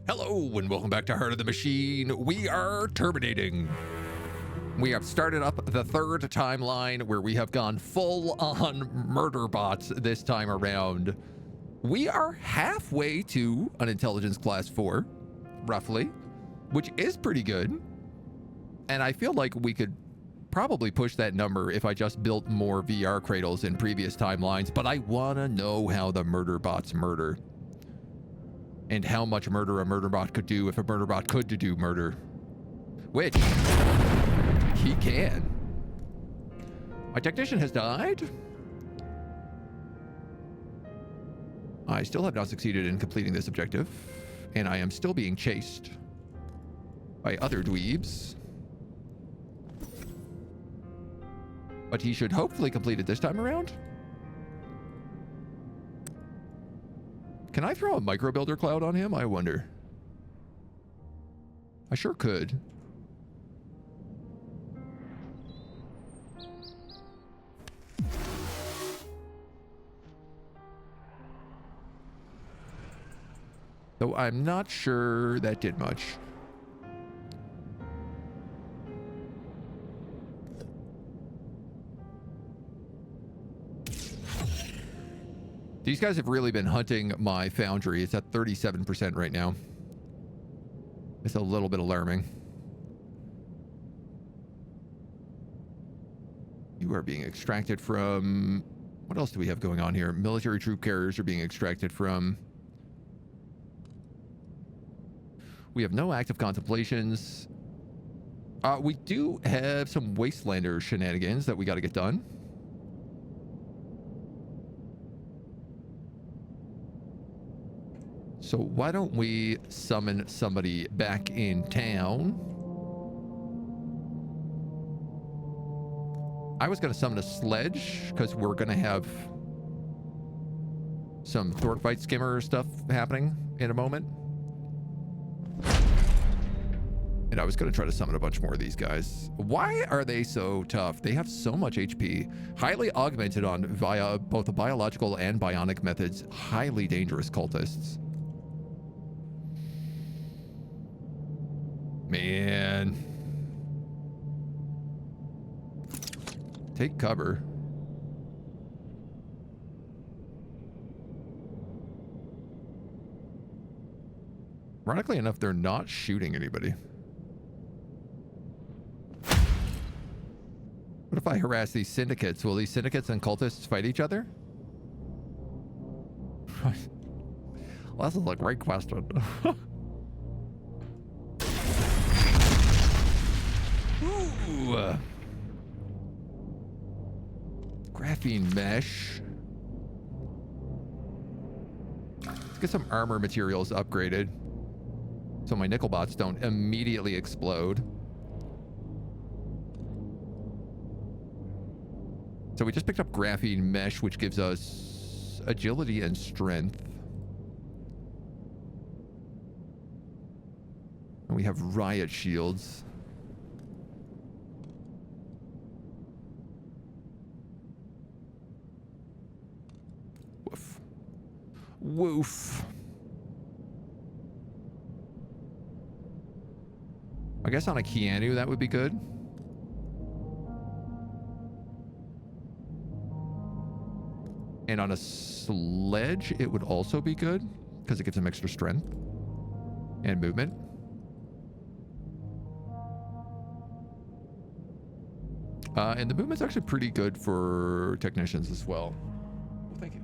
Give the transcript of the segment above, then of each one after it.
Hello and welcome back to Heart of the Machine. We are terminating. We have started up the third timeline where we have gone full on murder bots this time around. We are halfway to an intelligence class 4, roughly, which is pretty good. And I feel like we could probably push that number if I just built more VR cradles in previous timelines, but I want to know how the murder bots murder. And how much murder a murder bot could do if a murder bot could do murder. Which he can. My technician has died. I still have not succeeded in completing this objective, and I am still being chased by other dweebs. But he should hopefully complete it this time around. Can I throw a micro builder cloud on him? I wonder. I sure could. Though I'm not sure that did much. These guys have really been hunting my foundry. It's at 37% right now. It's a little bit alarming. You are being extracted from... What else do we have going on here? Military troop carriers are being extracted from. We have no active contemplations. We do have some Wastelander shenanigans that we got to get done. So why don't we summon somebody back in town? I was going to summon a sledge because we're going to have some Thorn Fight Skimmer stuff happening in a moment. And I was going to try to summon a bunch more of these guys. Why are they so tough? They have so much HP. Highly augmented on via both the biological and bionic methods. Highly dangerous cultists. Man. Take cover. Ironically enough, they're not shooting anybody. What if I harass these syndicates? Will these syndicates and cultists fight each other? Well, that's a great question. Ooh. Graphene mesh. Let's get some armor materials upgraded so my nickel bots don't immediately explode. So we just picked up graphene mesh, which gives us agility and strength. And we have riot shields. Woof. Woof. I guess on a Keanu that would be good. And on a sledge, it would also be good because it gives him extra strength and movement. And the movement's actually pretty good for technicians as well. Well, thank you.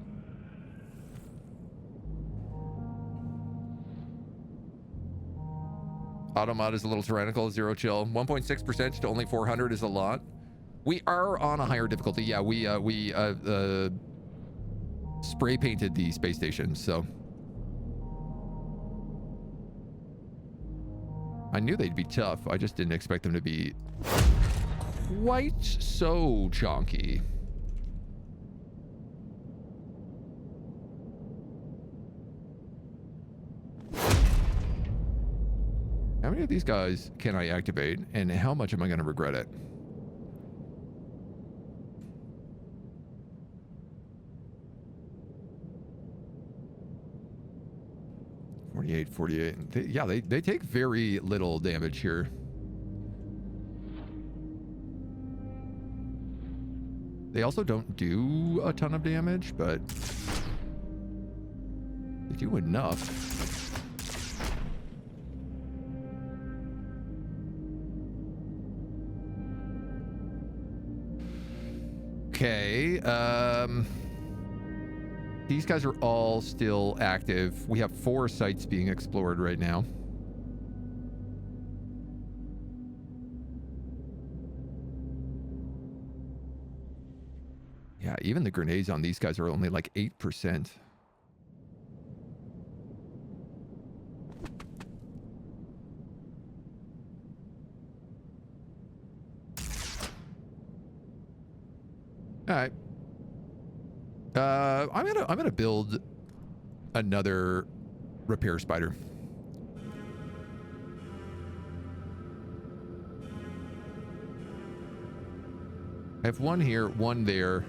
Automod is a little tyrannical, zero chill. 1.6% to only 400 is a lot. We are on a higher difficulty. Yeah, we spray painted the space station, so I knew they'd be tough. I just didn't expect them to be quite so chonky. How many of these guys can I activate, and how much am I going to regret it? 28, 48. Yeah, they take very little damage here. They also don't do a ton of damage, but they do enough. Okay, these guys are all still active. We have 4 sites being explored right now. Yeah, even the grenades on these guys are only like 8%. All right. I'm gonna build another repair spider. I have one here, one there.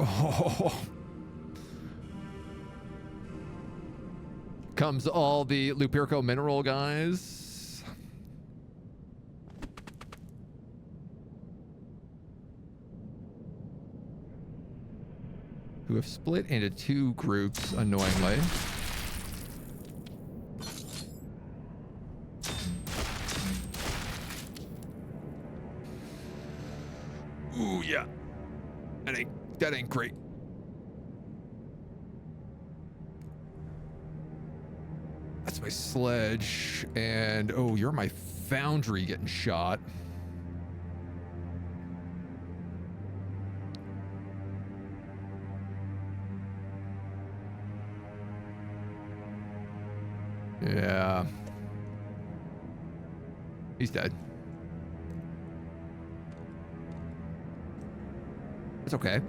Oh. Comes all the Luperco mineral guys. Who have split into 2 groups, annoyingly. Ooh, yeah. That ain't great. That's my sledge, and oh, you're my foundry getting shot. Yeah. He's dead. It's okay.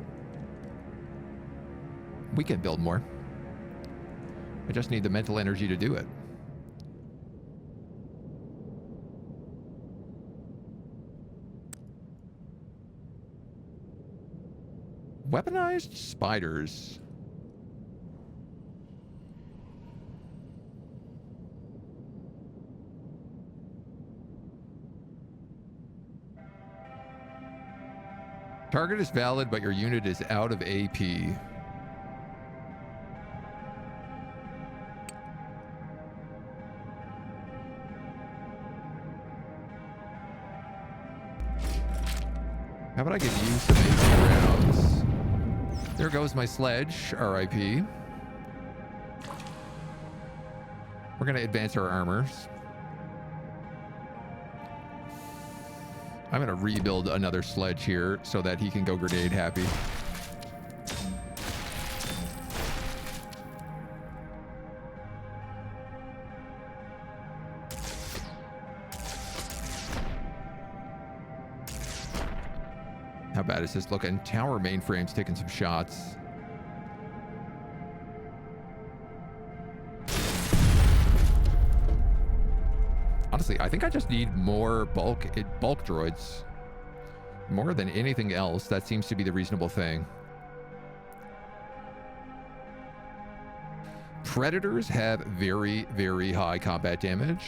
We can build more. I just need the mental energy to do it. Weaponized spiders. Target is valid, but your unit is out of AP. How about I give you some AP rounds? There goes my sledge, RIP. We're gonna advance our armors. I'm gonna rebuild another sledge here so that he can go grenade happy. How bad is this looking? Tower mainframe's taking some shots. Honestly, I think I just need more bulk droids. More than anything else, that seems to be the reasonable thing. Predators have very, very high combat damage.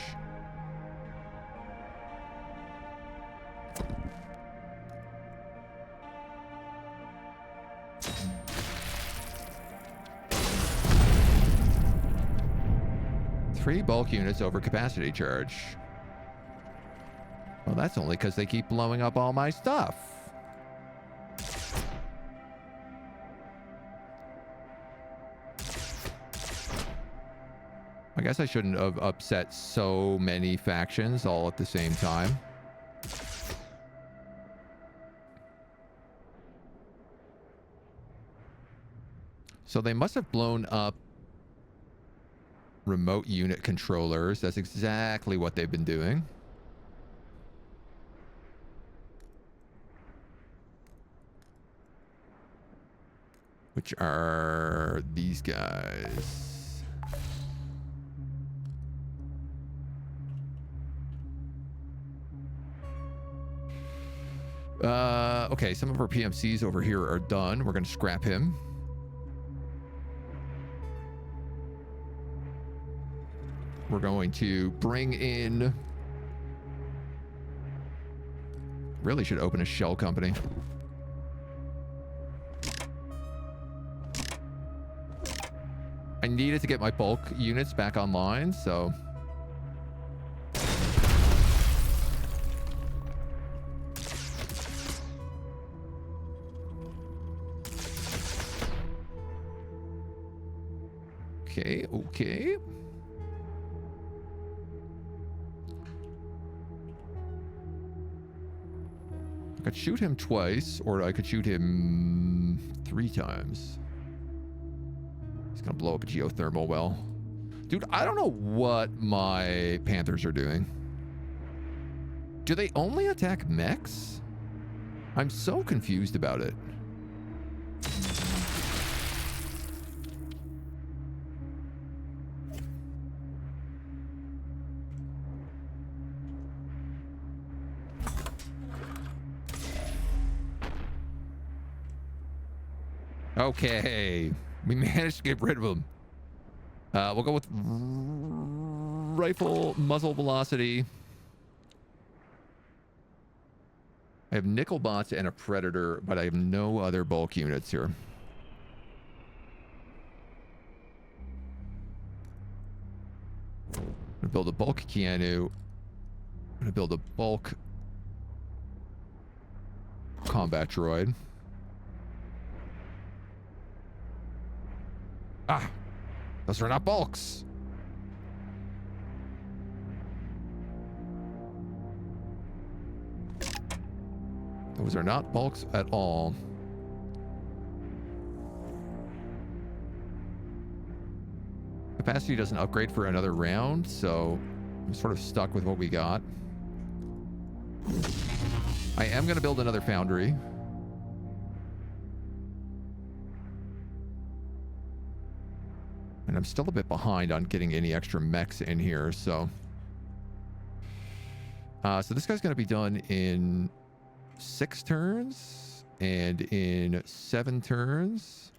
Three bulk units over capacity charge. Well, that's only because they keep blowing up all my stuff. I guess I shouldn't have upset so many factions all at the same time. So they must have blown up remote unit controllers. That's exactly what they've been doing. Which are these guys. Okay, some of our PMCs over here are done. We're going to scrap him. We're going to bring in... Really should open a shell company. I needed to get my bulk units back online, so... Okay, okay. I could shoot him twice, or I could shoot him 3 times. He's gonna blow up a geothermal well. Dude, I don't know what my Panthers are doing. Do they only attack mechs? I'm so confused about it. Okay, we managed to get rid of him. We'll go with rifle muzzle velocity. I have nickel bots and a predator, but I have no other bulk units here. I'm gonna build a bulk Keanu. I'm gonna build a bulk combat droid. Ah, those are not bulks. Those are not bulks at all. Capacity doesn't upgrade for another round, so I'm sort of stuck with what we got. I am going to build another foundry. And I'm still a bit behind on getting any extra mechs in here, so... so this guy's going to be done in 6 turns and in 7 turns.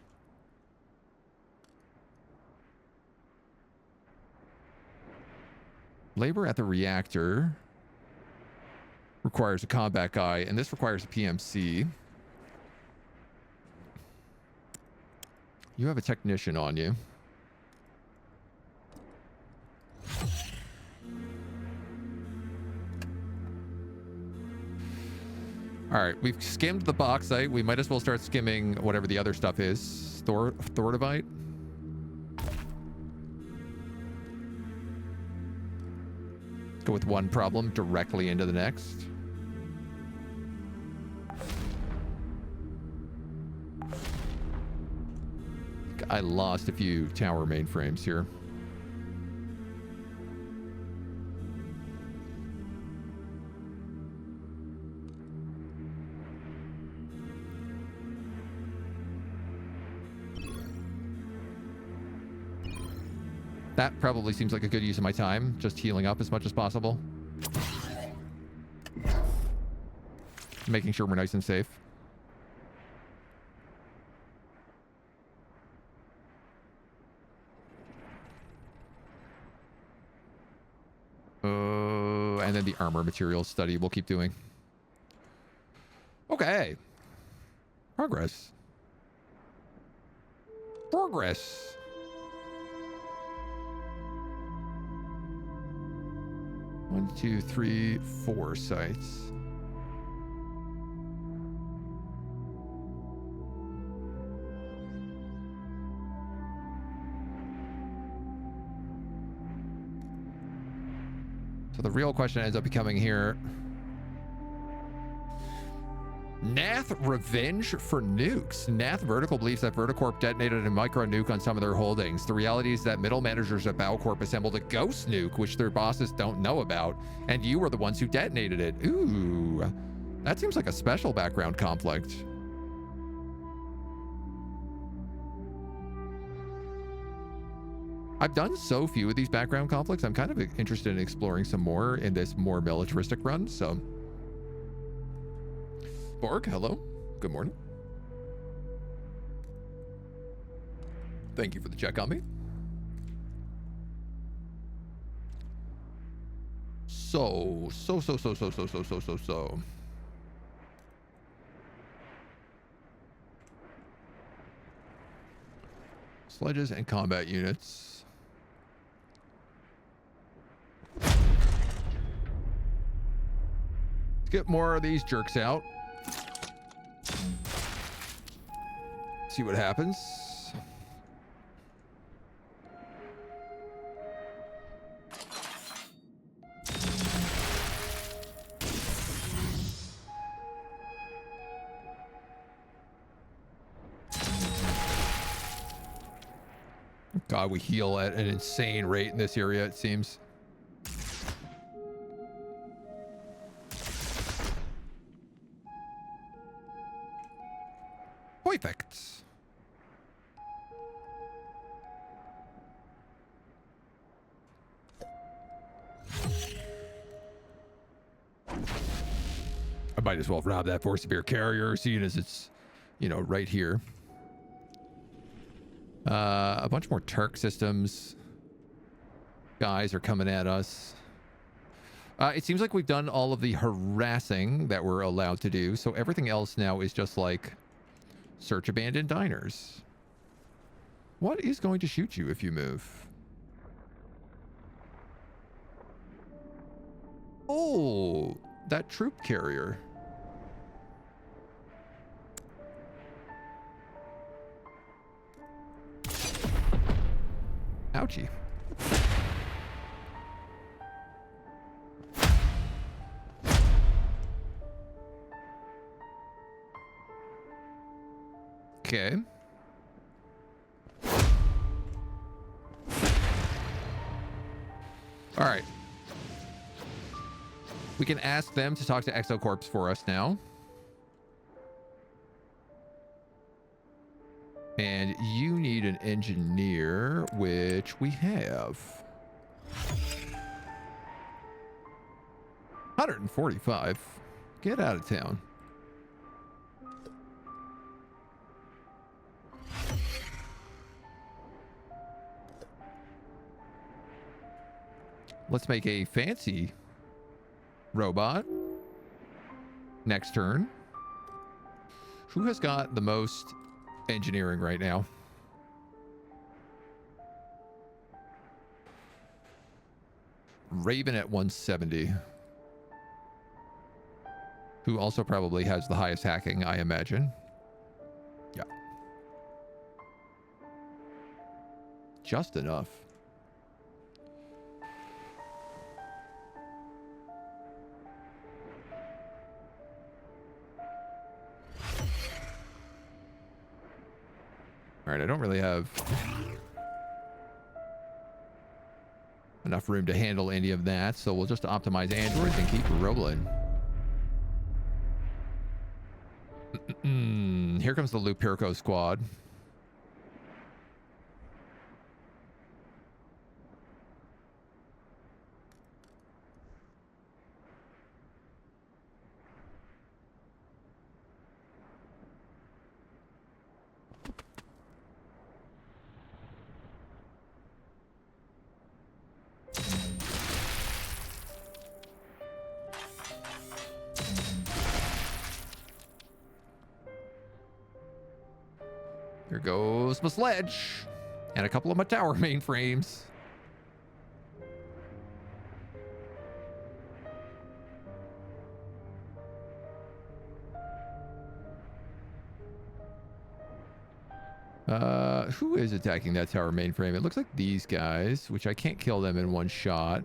Labor at the reactor requires a combat guy, and this requires a PMC. You have a technician on you. All right, we've skimmed the bauxite. We might as well start skimming whatever the other stuff is. Thordovite. Go with one problem directly into the next. I lost a few tower mainframes here. That probably seems like a good use of my time, just healing up as much as possible. Making sure we're nice and safe. And then the armor materials study we'll keep doing. Okay. Progress. Progress. One, 2, 3, 4 sites. So the real question ends up becoming here. Nath revenge for nukes. Nath Vertical believes that Verticorp detonated a micro nuke on some of their holdings. The reality is that middle managers at Baucorp assembled a ghost nuke, which their bosses don't know about, and you were the ones who detonated it. Ooh, that seems like a special background conflict. I've done so few of these background conflicts. I'm kind of interested in exploring some more in this more militaristic run, so... Borg, hello. Good morning. Thank you for the check on me. So. Sledges and combat units. Let's get more of these jerks out. See what happens. God, we heal at an insane rate in this area, it seems. Perfect. I might as well rob that force severe carrier, seeing as it's, you know, right here. A bunch more Turk systems. Guys are coming at us. It seems like we've done all of the harassing that we're allowed to do, so everything else now is just like search abandoned diners. What is going to shoot you if you move? Oh, that troop carrier. Ouchie. Okay. All right. We can ask them to talk to Exocorps for us now. And you need an engineer, which we have. 145. Get out of town. Let's make a fancy robot. Next turn. Who has got the most engineering right now? Raven at 170. Who also probably has the highest hacking, I imagine. Yeah. Just enough. All right, I don't really have enough room to handle any of that, so we'll just optimize androids and keep rolling. Here comes the Lupirco squad. Here goes my sledge and a couple of my tower mainframes. Who is attacking that tower mainframe? It looks like these guys, which I can't kill them in one shot.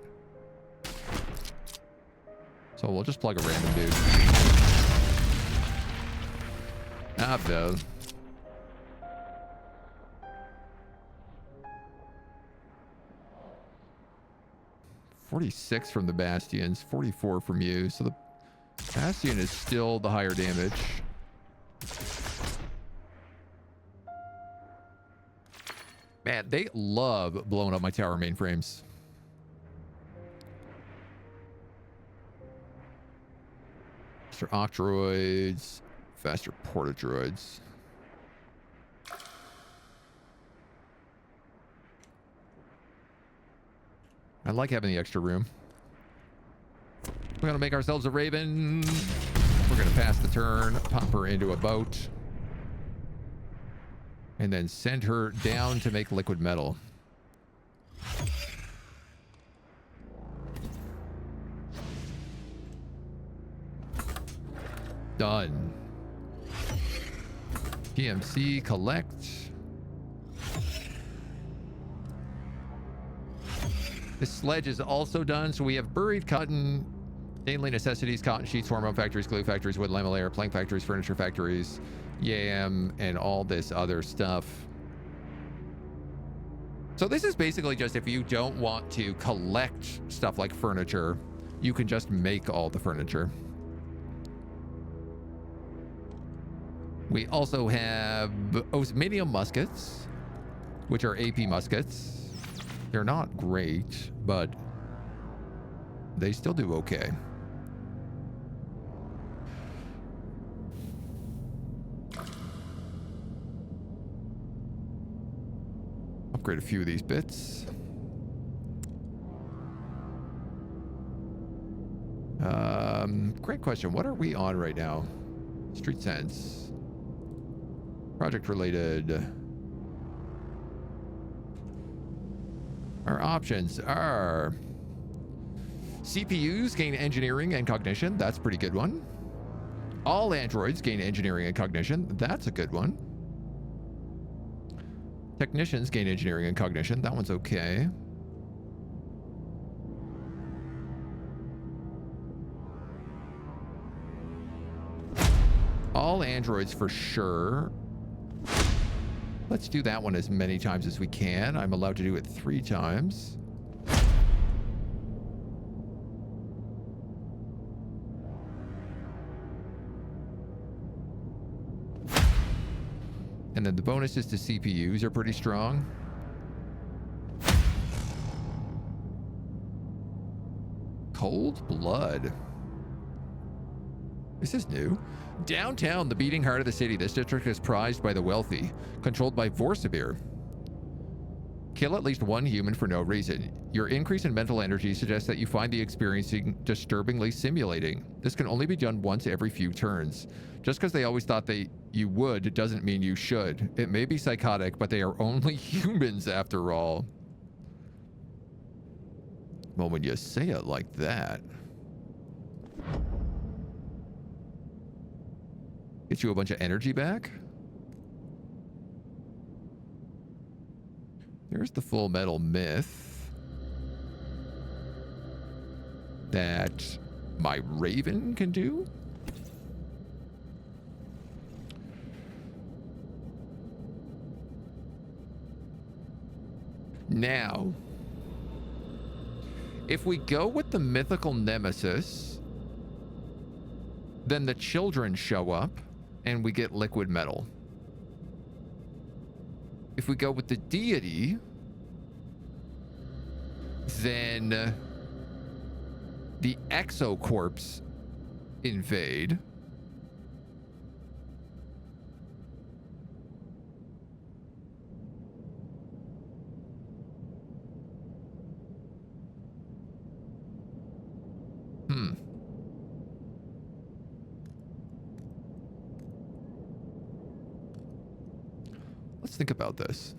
So we'll just plug a random dude. Ah, no. 46 from the Bastions, 44 from you. So the Bastion is still the higher damage. Man, they love blowing up my tower mainframes. Mr. Octroids. Faster porta-droids. I like having the extra room. We're gonna make ourselves a Raven. We're gonna pass the turn, pop her into a boat, and then send her down to make liquid metal. Done. PMC collect. This sledge is also done, so we have buried cotton, daily necessities, cotton sheets, hormone factories, glue factories, wood laminator, plank factories, furniture factories, yam, and all this other stuff. So this is basically just if you don't want to collect stuff like furniture, you can just make all the furniture. We also have osmidium muskets, which are AP muskets. They're not great, but they still do okay. Upgrade a few of these bits. Great question. What are we on right now? Street Sense. Project related. Our options are CPUs gain engineering and cognition. That's a pretty good one. All androids gain engineering and cognition. That's a good one. Technicians gain engineering and cognition. That one's okay. All androids for sure. Let's do that one as many times as we can. I'm allowed to do it 3 times. And then the bonuses to CPUs are pretty strong. Cold blood. This is new. Downtown, the beating heart of the city. This district is prized by the wealthy, controlled by Vorsabir. Kill at least one human for no reason. Your increase in mental energy suggests that you find the experiencing disturbingly simulating. This can only be done once every few turns. Just because they always thought you would doesn't mean you should. It may be psychotic, but they are only humans after all. Well, when you say it like that. Get you a bunch of energy back. There's the full metal myth that my Raven can do. Now, if we go with the mythical nemesis, then the children show up and we get liquid metal. If we go with the deity, then the exocorps invade. Let's think about this.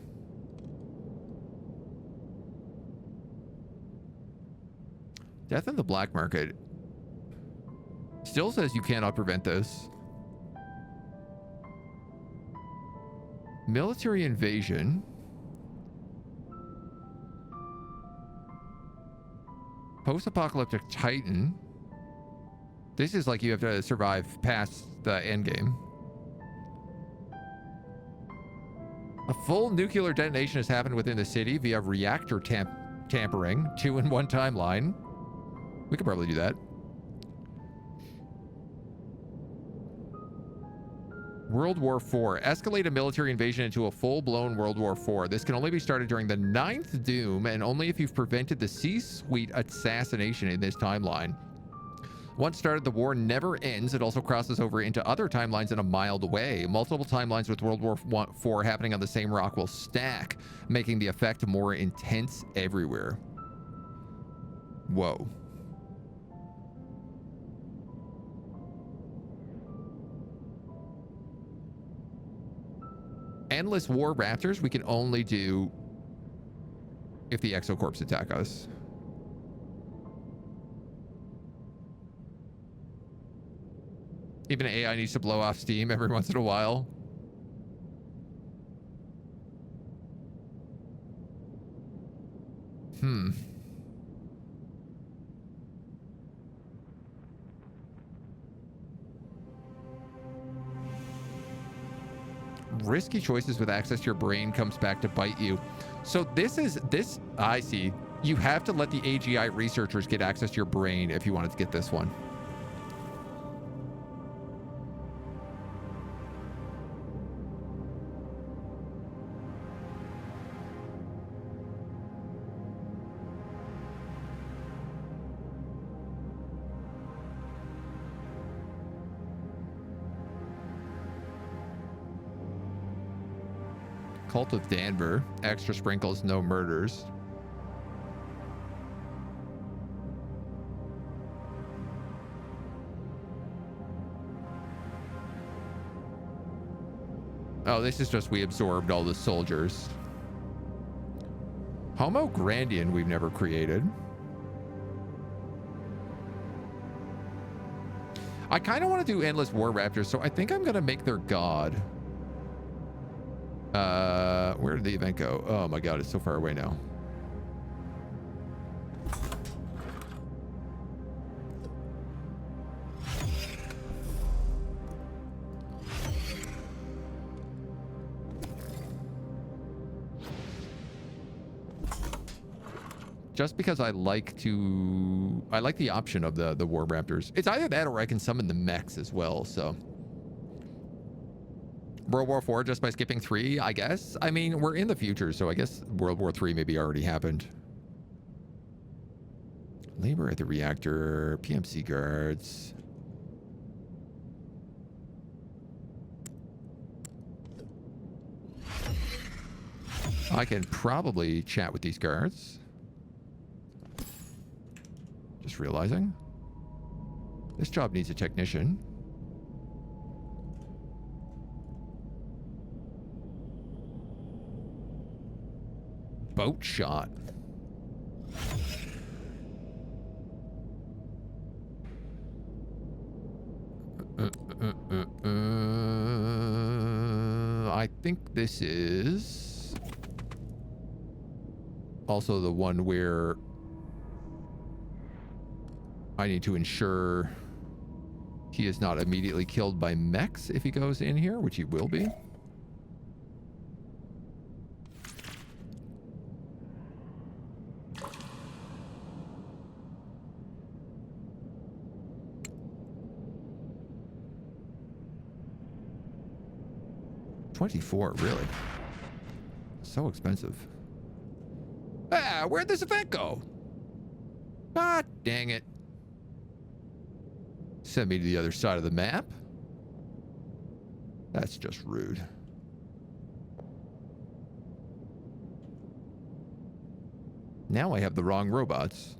Death in the black market still says you cannot prevent this. Military invasion. Post-apocalyptic Titan. This is like you have to survive past the end game. A full nuclear detonation has happened within the city via reactor tampering, 2-in-1 timeline. We could probably do that. World War IV. Escalate a military invasion into a full-blown World War IV. This can only be started during the 9th Doom and only if you've prevented the C-suite assassination in this timeline. Once started, the war never ends. It also crosses over into other timelines in a mild way. Multiple timelines with World War IV happening on the same rock will stack, making the effect more intense everywhere. Whoa. Endless war raptors we can only do if the exocorps attack us. Even AI needs to blow off steam every once in a while. Risky choices with access to your brain comes back to bite you. So this, I see. You have to let the AGI researchers get access to your brain if you wanted to get this one. Cult of Danver. Extra sprinkles, no murders. Oh, this is just we absorbed all the soldiers. Homo Grandian we've never created. I kind of want to do Endless War Raptors, so I think I'm going to make their god. Where did the event go? Oh my god, it's so far away now. Just because I like the option of the War Raptors. It's either that or I can summon the mechs as well, so. World War IV just by skipping 3, I guess. I mean, we're in the future, so I guess World War III maybe already happened. Labor at the reactor, PMC guards. I can probably chat with these guards. Just realizing. This job needs a technician. Boat shot. I think this is also the one where I need to ensure he is not immediately killed by mechs if he goes in here, which he will be. $24, really? So expensive. Ah, where'd this event go? Ah, dang it. Send me to the other side of the map. That's just rude. Now I have the wrong robots.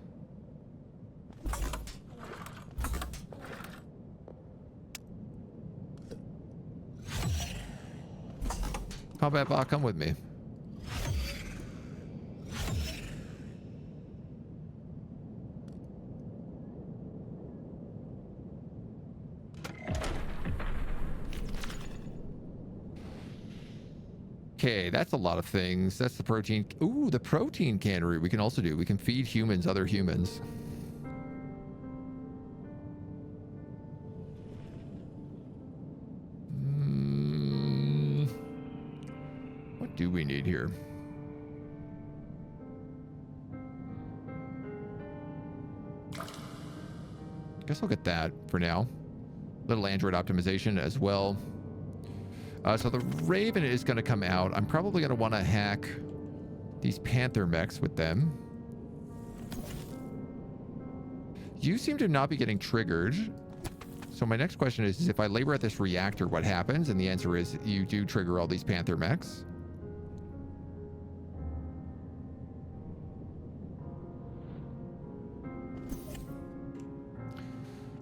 Combat bot, come with me. Okay, that's a lot of things. That's the protein. Ooh, the protein cannery we can also do. We can feed humans other humans. What do we need here? Guess I'll get that for now. Little Android optimization as well. So the Raven is going to come out. I'm probably going to want to hack these Panther mechs with them. You seem to not be getting triggered. So my next question is if I labor at this reactor, what happens? And the answer is you do trigger all these Panther mechs.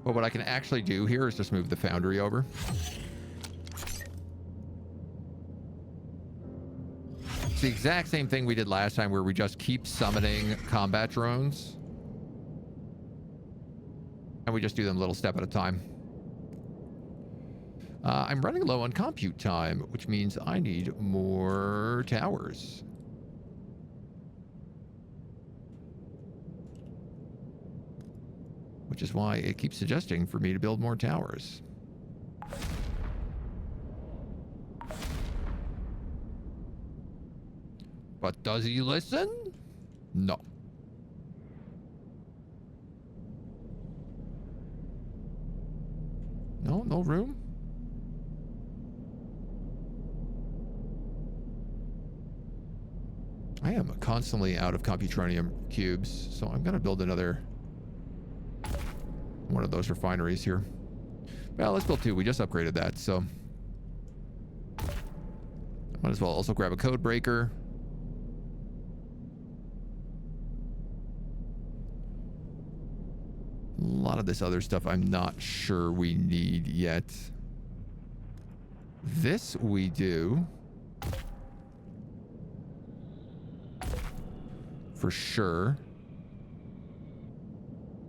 But what I can actually do here is just move the foundry over. It's the exact same thing we did last time where we just keep summoning combat drones. And we just do them a little step at a time. I'm running low on compute time, which means I need more towers. Which is why it keeps suggesting for me to build more towers. But does he listen? No. No, no room? I am constantly out of Computronium cubes, so I'm going to build another one of those refineries here. Well, let's build two. We just upgraded that, so might as well also grab a code breaker. A lot of this other stuff I'm not sure we need yet. This we do. For sure.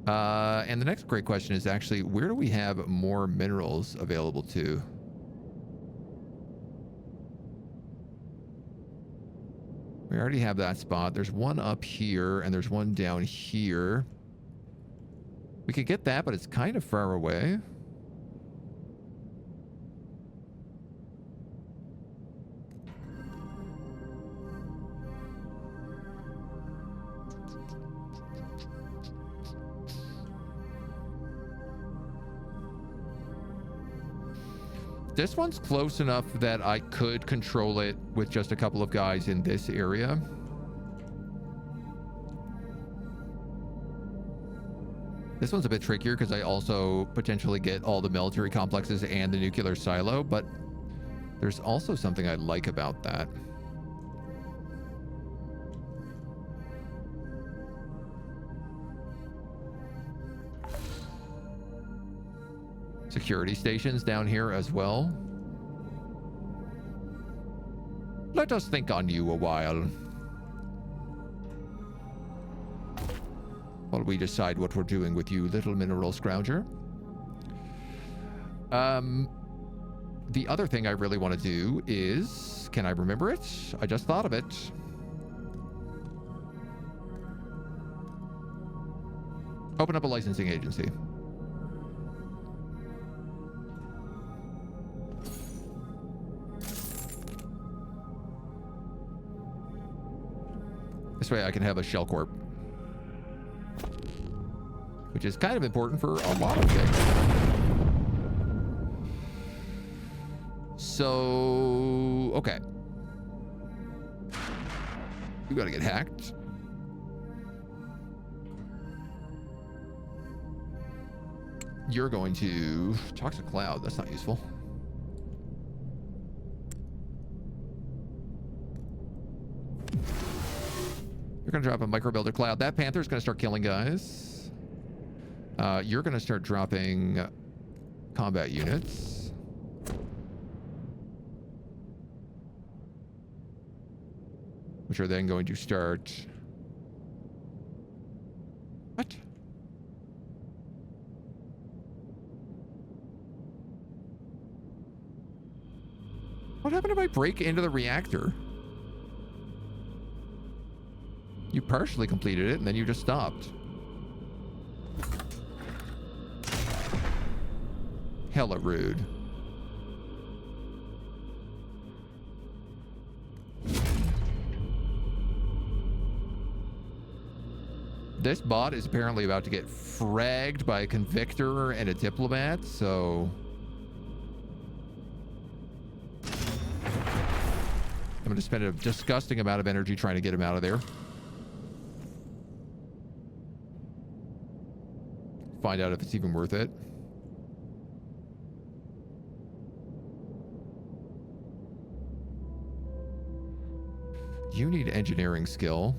And the next great question is actually, where do we have more minerals available to? We already have that spot. There's one up here, and there's one down here. We could get that, but it's kind of far away. This one's close enough that I could control it with just a couple of guys in this area. This one's a bit trickier because I also potentially get all the military complexes and the nuclear silo, but there's also something I like about that. Security stations down here as well. Let us think on you a while. While we decide what we're doing with you, little mineral scrounger. The other thing I really want to do is... Can I remember it? I just thought of it. Open up a licensing agency. This way I can have a shell corp. Which is kind of important for a lot of things. So, okay. You gotta get hacked. You're going to toxic cloud. That's not useful. You're gonna drop a micro builder cloud. That Panther's gonna start killing guys. You're gonna start dropping combat units. Which are then going to start... What? What happened if I break into the reactor? You partially completed it, and then you just stopped. Hella rude. This bot is apparently about to get fragged by a convictor and a diplomat, so... I'm going to spend a disgusting amount of energy trying to get him out of there. Find out if it's even worth it. You need engineering skill.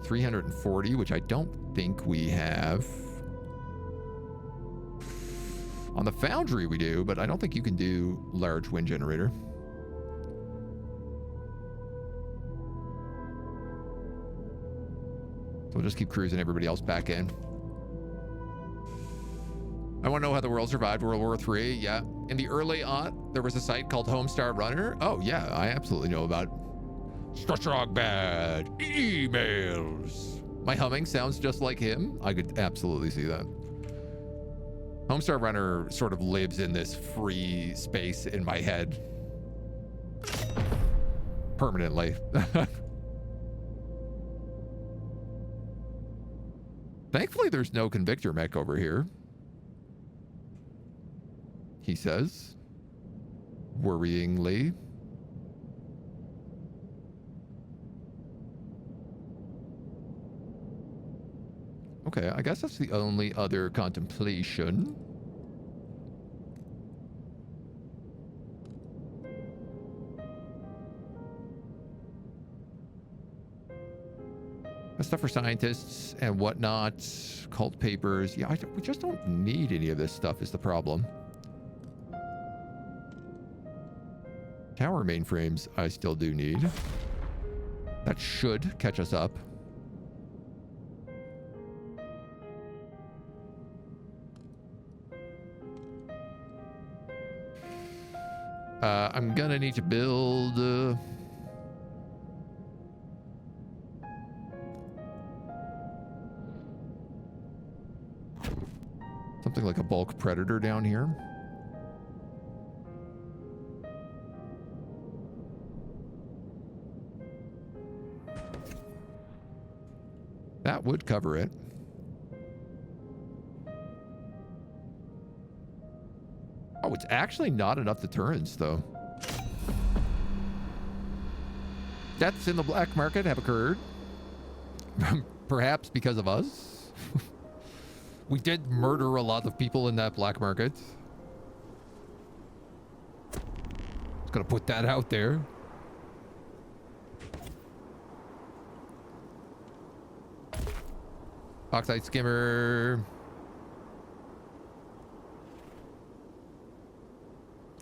340, which I don't think we have. On the foundry we do, but I don't think you can do large wind generator. So we'll just keep cruising everybody else back in. I want to know how the world survived World War III. Yeah. In the early there was a site called Homestar Runner. Oh, yeah. I absolutely know about Strong Bad emails. My humming sounds just like him. I could absolutely see that. Homestar Runner sort of lives in this free space in my head. Permanently. Thankfully, there's no convictor mech over here. He says, worryingly. Okay, I guess that's the only other contemplation. That's stuff for scientists and whatnot, cult papers. Yeah, we just don't need any of this stuff is the problem. Tower mainframes I still do need. That should catch us up. I'm gonna need to build... something like a bulk predator down here. That would cover it. Oh, it's actually not enough deterrence, though. Deaths in the black market have occurred. Perhaps because of us. We did murder a lot of people in that black market. Just gonna put that out there. Oxide skimmer.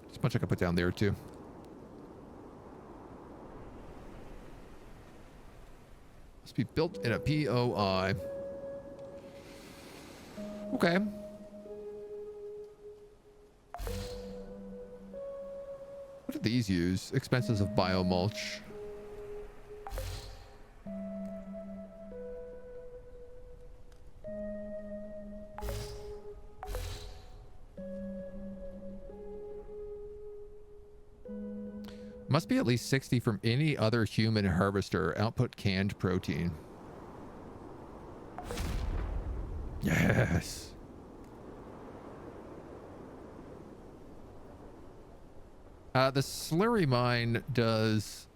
There's a bunch I can put down there too. Must be built in a POI. Okay. What do these use? Expenses of biomulch. Must be at least 60 from any other human harvester. Output canned protein. Yes. The slurry mine does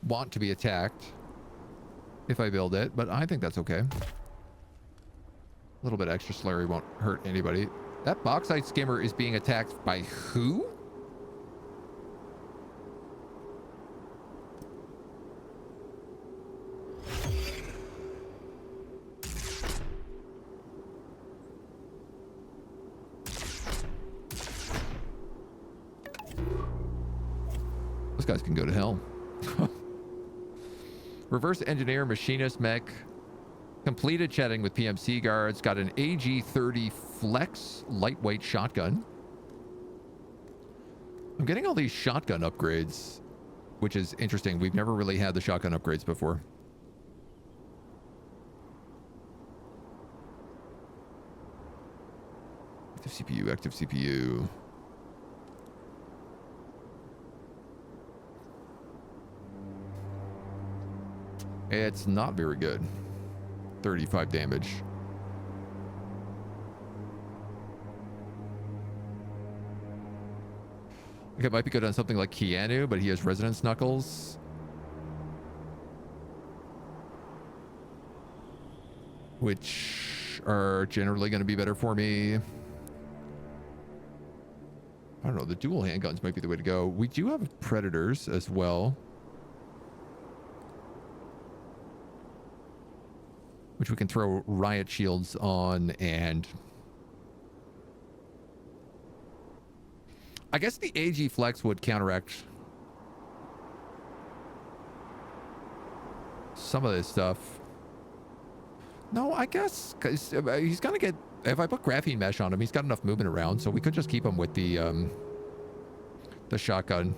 want to be attacked if I build it, but I think that's okay. A little bit extra slurry won't hurt anybody. That bauxite skimmer is being attacked by who? Those guys can go to hell. Reverse engineer machinist mech. Completed chatting with PMC guards. Got an AG-30 flex lightweight shotgun. I'm getting all these shotgun upgrades, which is interesting. We've never really had the shotgun upgrades before. Active CPU, active CPU. It's not very good. 35 damage. Like it might be good on something like Keanu, but he has resonance knuckles. which are generally going to be better for me. I don't know. The dual handguns might be the way to go. We do have predators as well, which we can throw riot shields on, and I guess the AG Flex would counteract some of this stuff. No, I guess because he's gonna get, if I put graphene mesh on him, he's got enough movement around, so we could just keep him with the shotgun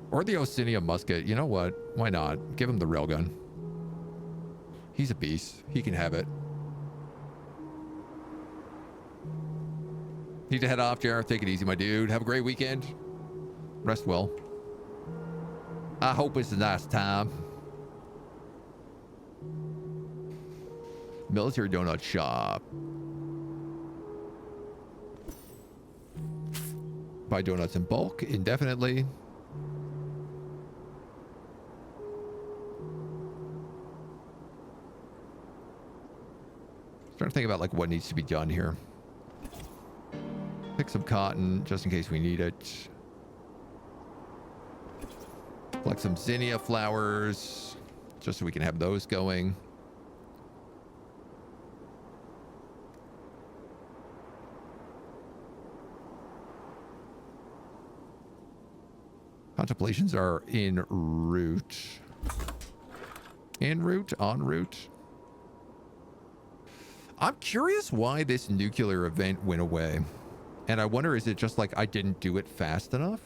or the Osinium musket. You know what? Why not? Give him the railgun. He's a beast. He can have it. Need to head off, JR. Take it easy, my dude. Have a great weekend. Rest well. I hope it's a nice time. Military donut shop. Buy donuts in bulk indefinitely. Trying to think about like what needs to be done here. Pick some cotton just in case we need it. Collect some zinnia flowers just so we can have those going. Contemplations are en route. En route? En route? I'm curious why this nuclear event went away. And I wonder, is it just like I didn't do it fast enough?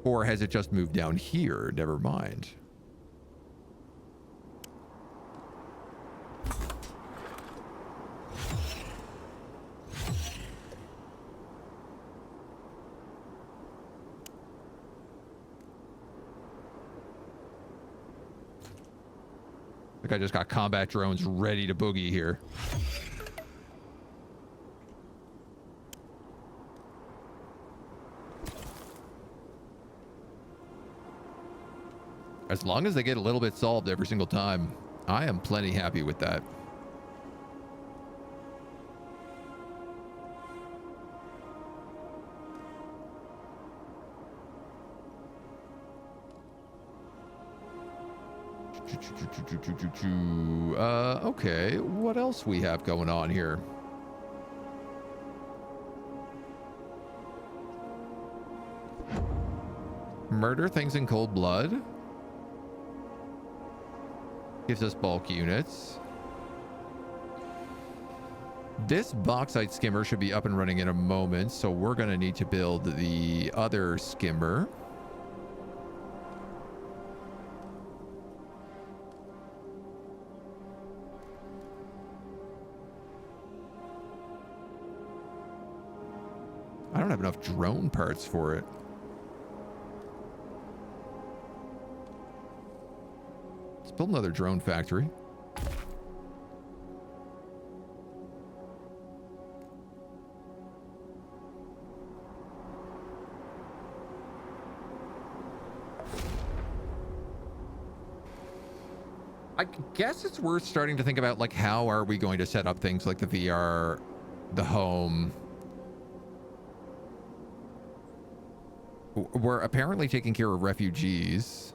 Or has it just moved down here? Never mind. Like I just got combat drones ready to boogie here. As long as they get a little bit solved every single time, I am plenty happy with that. Okay, what else we have going on here? Murder things in cold blood. Gives us bulk units. This bauxite skimmer should be up and running in a moment, so we're going to need to build the other skimmer. I don't have enough drone parts for it. Let's build another drone factory. I guess it's worth starting to think about, like, how are we going to set up things like the VR, the home. We're apparently taking care of refugees.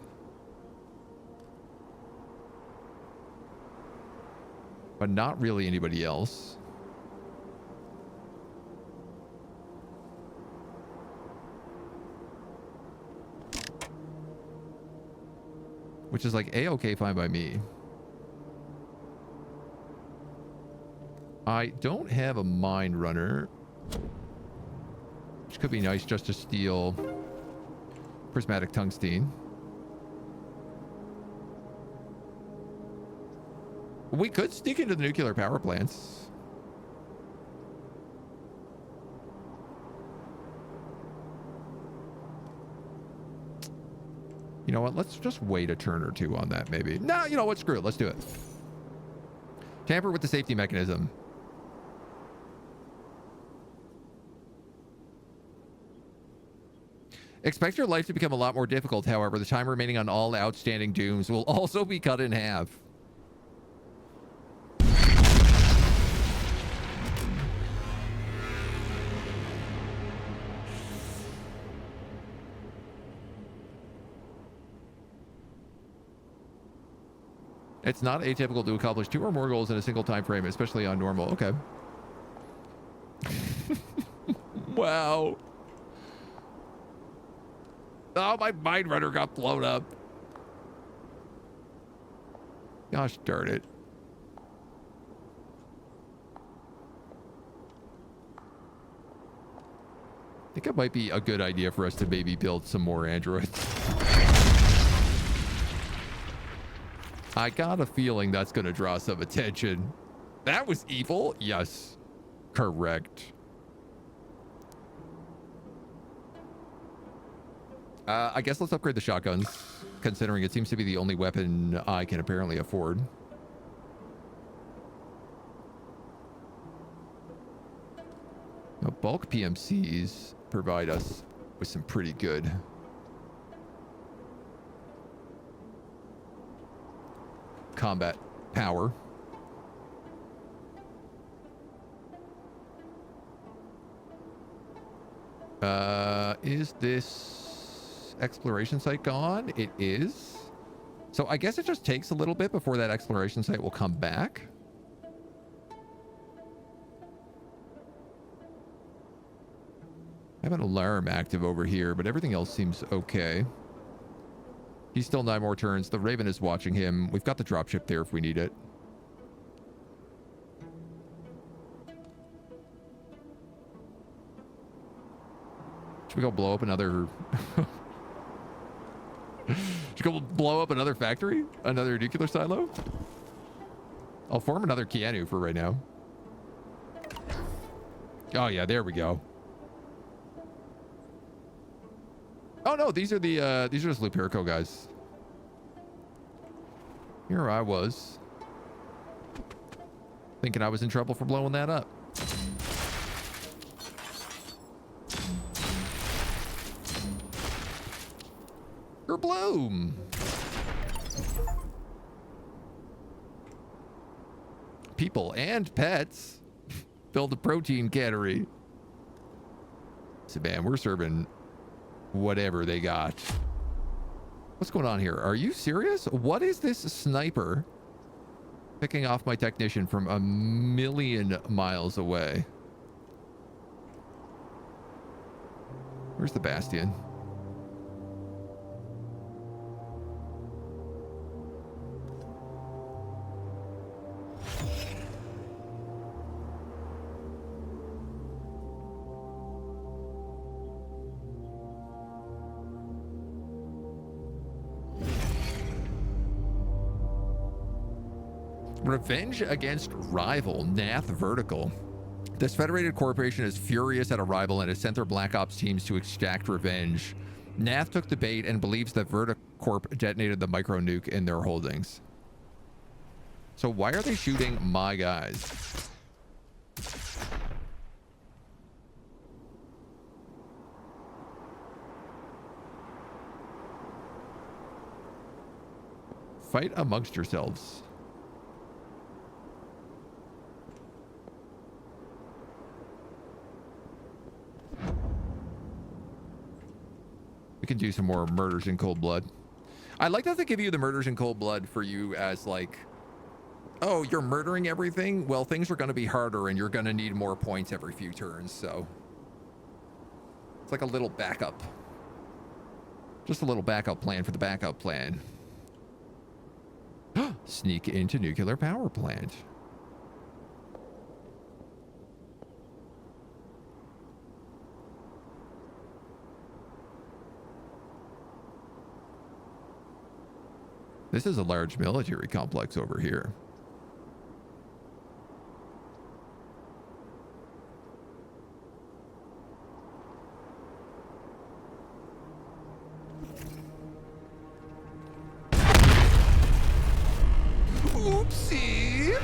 But not really anybody else. Which is like A-okay fine by me. I don't have a mine runner. Which could be nice just to steal prismatic tungsten. We could sneak into the nuclear power plants. You know what? Let's just wait a turn or two on that, maybe. No, you know what? Screw it. Let's do it. Tamper with the safety mechanism. Expect your life to become a lot more difficult, however. The time remaining on all outstanding dooms will also be cut in half. It's not atypical to accomplish 2 or more goals in a single time frame, especially on normal. Okay. Wow. Oh, my mind runner got blown up. Gosh darn it. I think it might be a good idea for us to maybe build some more androids. I got a feeling that's going to draw some attention. That was evil? Yes. Correct. I guess let's upgrade the shotguns, considering it seems to be the only weapon I can apparently afford. Now, bulk PMCs provide us with some pretty good combat power. Is this exploration site gone? It is. So I guess it just takes a little bit before that exploration site will come back. I have an alarm active over here, but everything else seems okay. He's still 9 more turns. The Raven is watching him. We've got the dropship there if we need it. Should we go blow up another... Should we go blow up another factory? Another nuclear silo? I'll form another Keanu for right now. Oh yeah, there we go. Oh no, these are just Lupirico guys. Here I was, thinking I was in trouble for blowing that up. Bloom. People and pets build a protein cannery. So man, we're serving whatever they got. What's going on here? Are you serious? What is this sniper picking off my technician from a million miles away? Where's the Bastion? Revenge against rival, Nath Vertical. This federated corporation is furious at a rival and has sent their Black Ops teams to extract revenge. Nath took the bait and believes that Verticorp detonated the micro nuke in their holdings. So why are they shooting my guys? Fight amongst yourselves. We can do some more murders in cold blood. I like that they give you the murders in cold blood for you as like, oh, you're murdering everything? Well, things are going to be harder and you're going to need more points every few turns, so. It's like a little backup. Just a little backup plan for the backup plan. Sneak into nuclear power plant. This is a large military complex over here. Oopsie!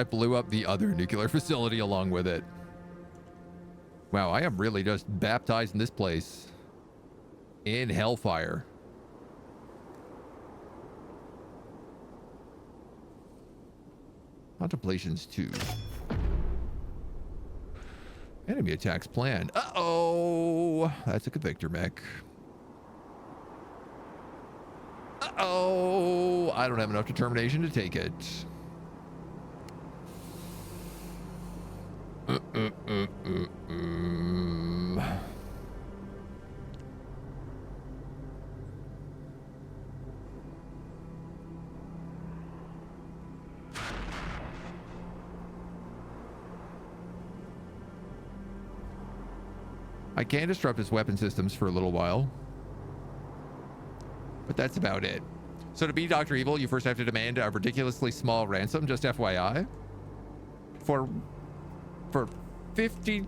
I blew up the other nuclear facility along with it. Wow, I am really just baptized in this place. In hellfire. Contemplations 2. Enemy attacks planned. Uh-oh! That's a convictor mech. Uh-oh! I don't have enough determination to take it. I can disrupt his weapon systems for a little while, but that's about it. So to be Dr. Evil, you first have to demand a ridiculously small ransom, just FYI. For 50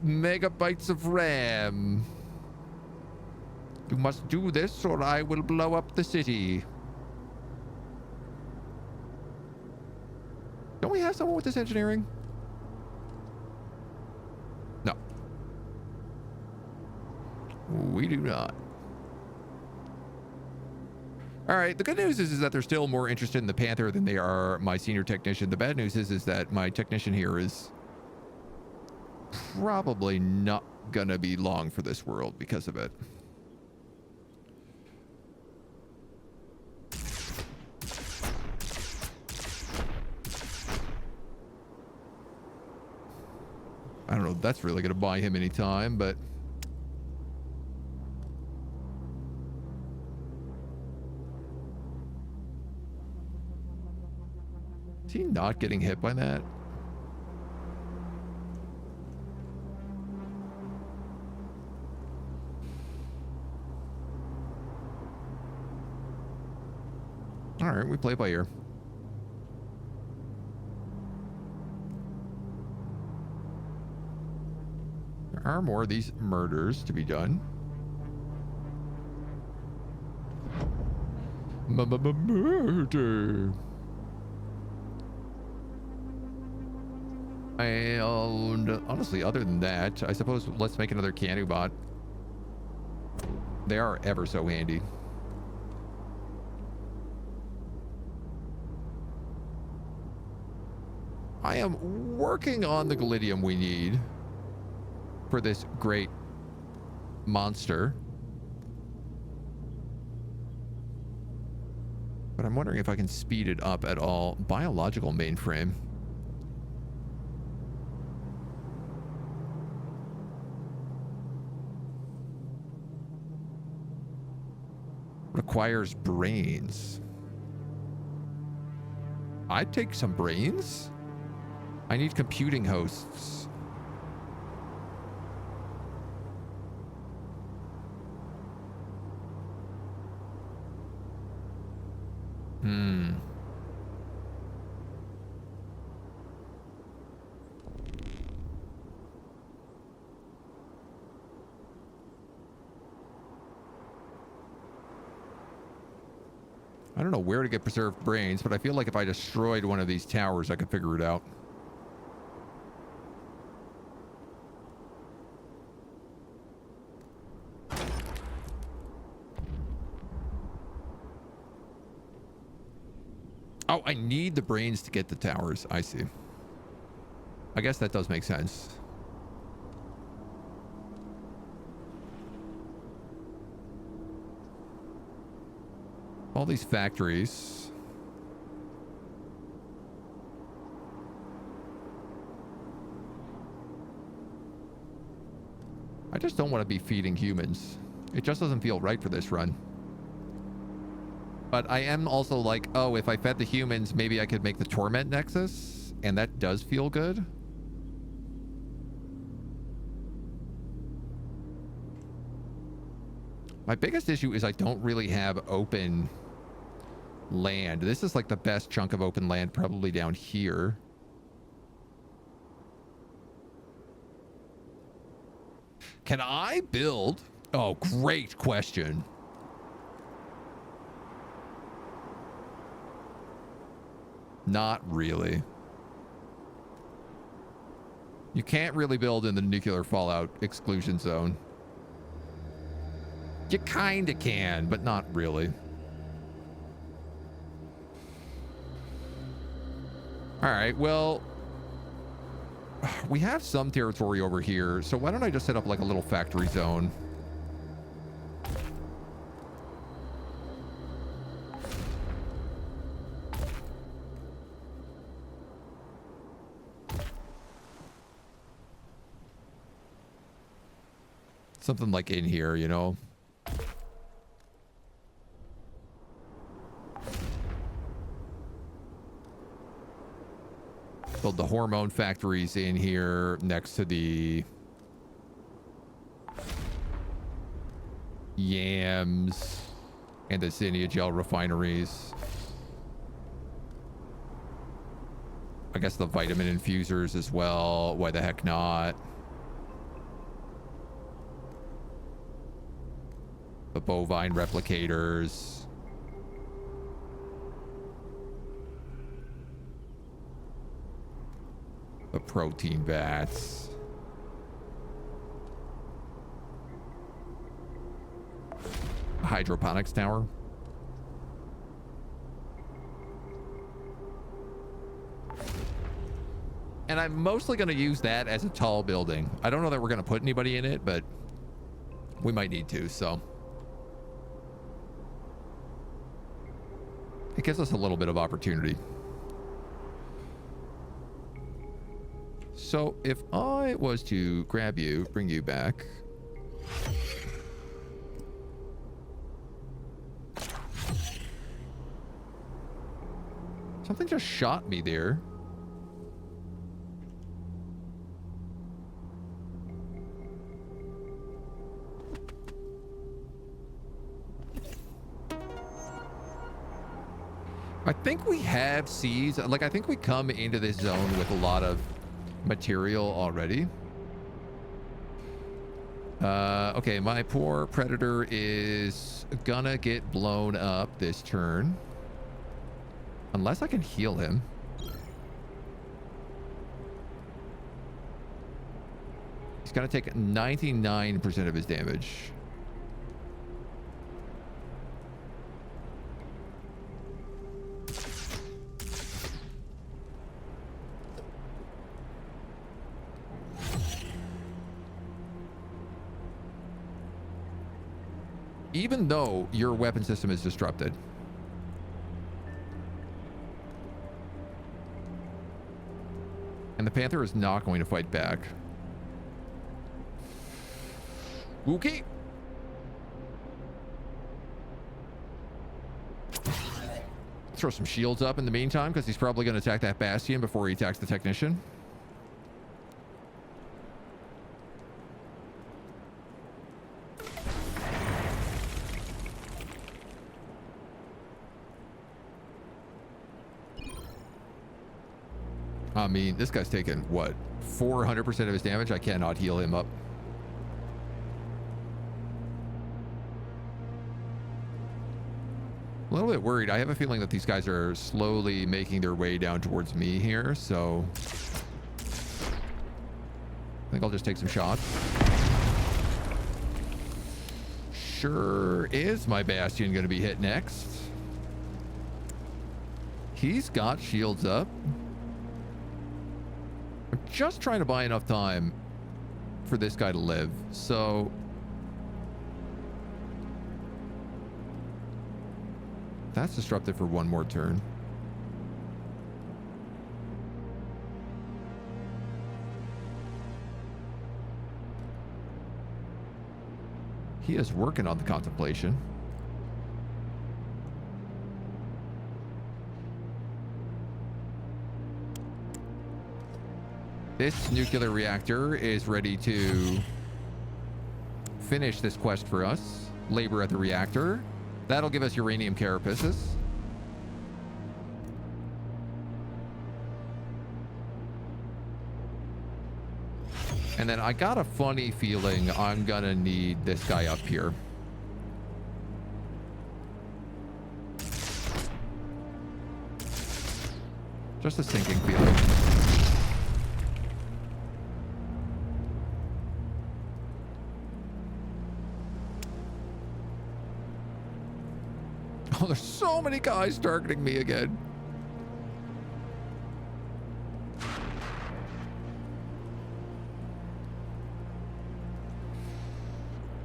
megabytes of RAM. You must do this or I will blow up the city. Don't we have someone with this engineering? No. We do not. All right, the good news is that they're still more interested in the Panther than they are my senior technician. The bad news is that my technician here is probably not gonna be long for this world because of it. I don't know if that's really gonna buy him any time, but is he not getting hit by that? All right, we play by ear. There are more of these murders to be done. Murder. And honestly, other than that, I suppose let's make another Canu bot. They are ever so handy. I am working on the Galidium we need for this great monster. But I'm wondering if I can speed it up at all. Biological mainframe. Requires brains. I'd take some brains. I need computing hosts. I don't know where to get preserved brains, but I feel like if I destroyed one of these towers, I could figure it out. Oh, I need the brains to get the towers. I see. I guess that does make sense. All these factories. I just don't want to be feeding humans. It just doesn't feel right for this run. But I am also like, oh, if I fed the humans, maybe I could make the Torment Nexus. And that does feel good. My biggest issue is I don't really have open land. This is like the best chunk of open land probably down here. Can I build? Oh, great question. Not really. You can't really build in the nuclear fallout exclusion zone. You kind of can, but not really. All right, well, we have some territory over here, so why don't I just set up like a little factory zone? Something like in here, you know? Build the hormone factories in here next to the yams and the Zinnia gel refineries. I guess the vitamin infusers as well. Why the heck not? The bovine replicators. The protein vats. Hydroponics tower. And I'm mostly going to use that as a tall building. I don't know that we're going to put anybody in it, but we might need to, so. It gives us a little bit of opportunity. So if I was to grab you, bring you back. Something just shot me there. I think we have seeds. Like, I think we come into this zone with a lot of material already. Okay, my poor predator is gonna get blown up this turn. Unless I can heal him. He's gonna take 99% of his damage. Even though your weapon system is disrupted. And the Panther is not going to fight back. Okay. Throw some shields up in the meantime, because he's probably going to attack that Bastion before he attacks the Technician. I mean, this guy's taking, what, 400% of his damage? I cannot heal him up. A little bit worried. I have a feeling that these guys are slowly making their way down towards me here, so I think I'll just take some shots. Sure is my Bastion going to be hit next. He's got shields up. I'm just trying to buy enough time for this guy to live, so that's disruptive for one more turn. He is working on the contemplation. This nuclear reactor is ready to finish this quest for us. Labor at the reactor. That'll give us uranium carapaces. And then I got a funny feeling I'm gonna need this guy up here. Just a sinking feeling. Oh, there's so many guys targeting me again.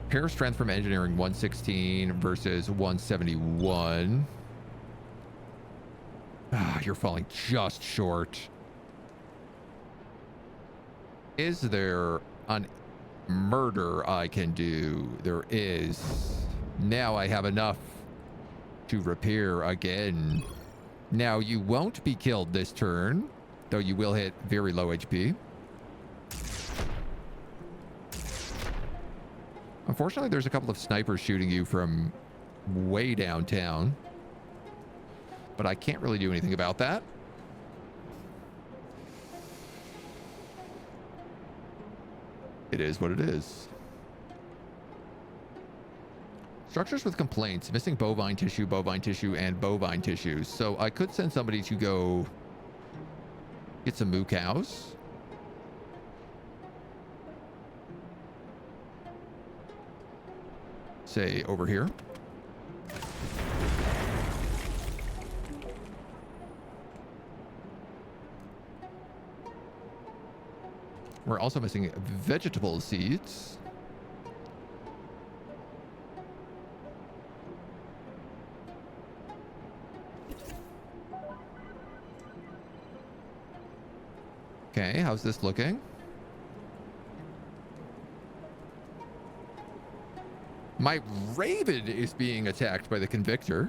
Pair strength from engineering 116 versus 171. Ah, you're falling just short. Is there a murder I can do? There is. Now I have enough to repair again. Now you won't be killed this turn, though you will hit very low HP. Unfortunately, there's a couple of snipers shooting you from way downtown, but I can't really do anything about that. It is what it is. Structures with complaints, missing bovine tissue, and bovine tissue. So I could send somebody to go get some moo cows. Say over here. We're also missing vegetable seeds. Okay, how's this looking? My Raven is being attacked by the Convictor.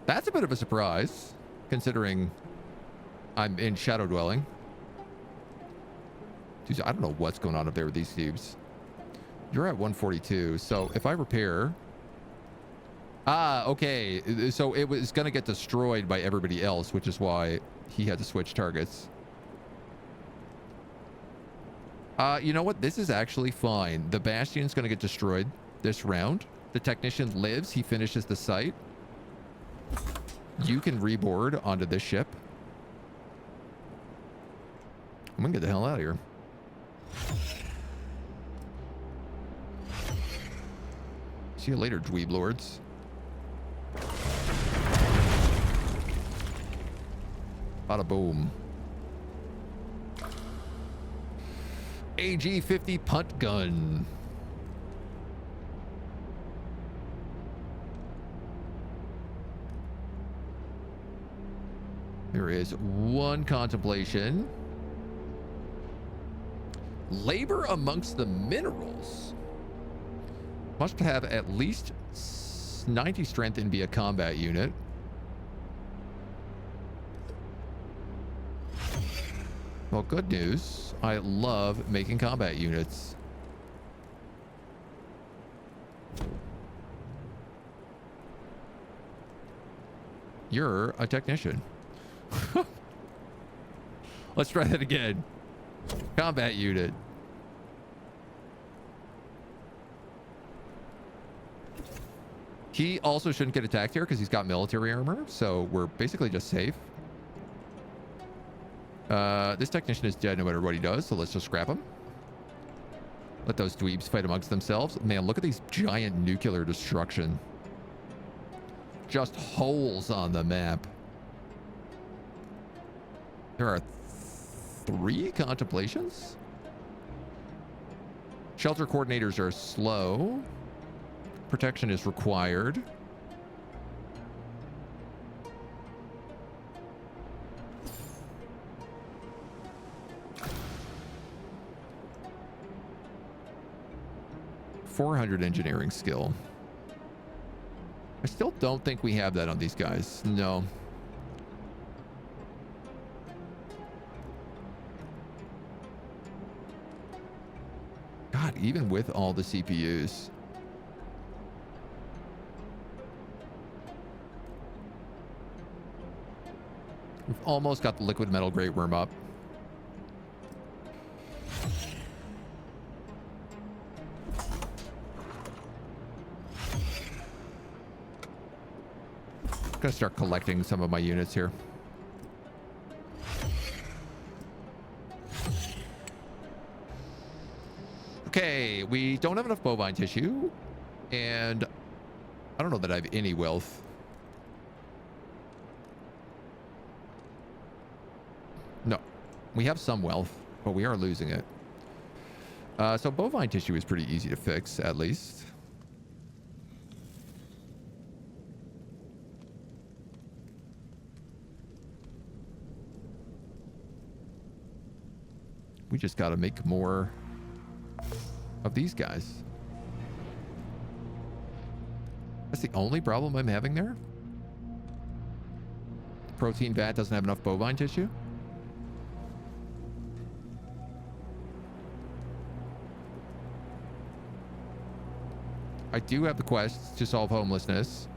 That's a bit of a surprise, considering I'm in Shadow Dwelling. Dude, I don't know what's going on up there with these cubes. You're at 142, so if I repair... Ah, okay. So it was going to get destroyed by everybody else, which is why he had to switch targets. You know what? This is actually fine. The Bastion's going to get destroyed this round. The Technician lives. He finishes the site. You can reboard onto this ship. I'm going to get the hell out of here. See you later, dweeb lords. Bada boom. AG-50 punt gun. There is one contemplation. Labor amongst the minerals. Must have at least 90 strength and be a combat unit. Well, good news. I love making combat units. You're a technician. Let's try that again. Combat unit. He also shouldn't get attacked here because he's got military armor, so we're basically just safe. This technician is dead no matter what he does, so let's just scrap him. Let those dweebs fight amongst themselves. Man, look at these giant nuclear destruction. Just holes on the map. There are 3 contemplations? Shelter coordinators are slow. Protection is required. .400 engineering skill. I still don't think we have that on these guys. No. God, even with all the CPUs. We've almost got the liquid metal great worm up. I'm gonna start collecting some of my units here. we don't have enough bovine tissue, and I don't know that I have any wealth. No, we have some wealth, but we are losing it. So bovine tissue is pretty easy to fix, at least. We just got to make more of these guys. That's the only problem I'm having there. Protein vat doesn't have enough bovine tissue. I do have the quest to solve homelessness.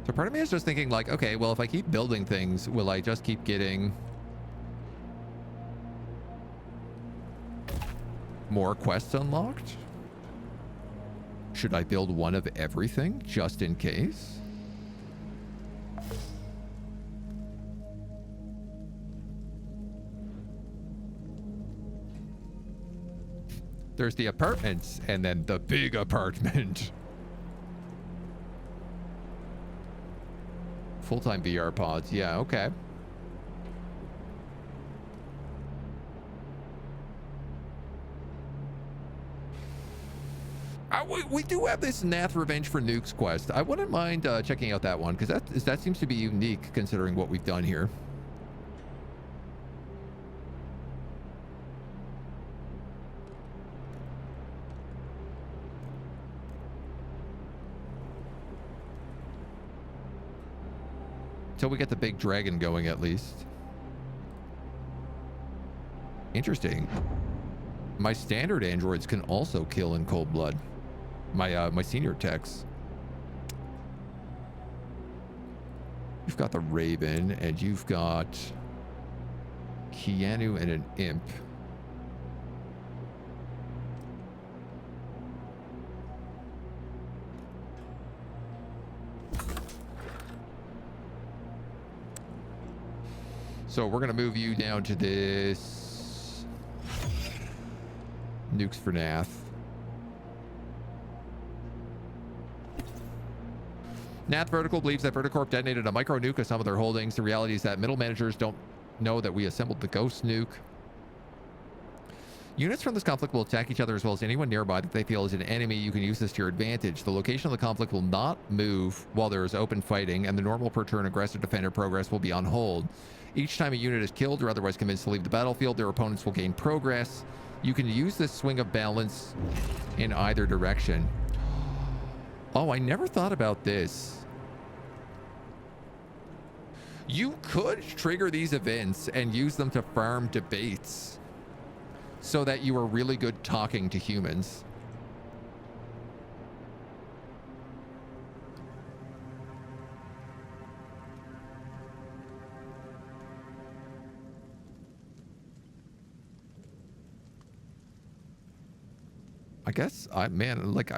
So part of me is just thinking like, okay, well, if I keep building things, will I just keep getting more quests unlocked? Should I build one of everything just in case? There's the apartments and then the big apartment. Full-time VR pods. Yeah, okay. We do have this Nath Revenge for Nukes quest. I wouldn't mind checking out that one, because that seems to be unique considering what we've done here. Until we get the big dragon going, at least. Interesting. My standard androids can also kill in cold blood. My senior techs. You've got the Raven, and you've got Keanu and an Imp. So we're going to move you down to this nukes for Nath. Nath Vertical believes that Verticorp detonated a micro nuke of some of their holdings. The reality is that middle managers don't know that we assembled the ghost nuke. Units from this conflict will attack each other as well as anyone nearby that they feel is an enemy. You can use this to your advantage. The location of the conflict will not move while there is open fighting, and the normal per turn aggressive defender progress will be on hold. Each time a unit is killed or otherwise convinced to leave the battlefield, their opponents will gain progress. You can use this swing of balance in either direction. Oh, I never thought about this. You could trigger these events and use them to farm debates so that you are really good talking to humans. I guess I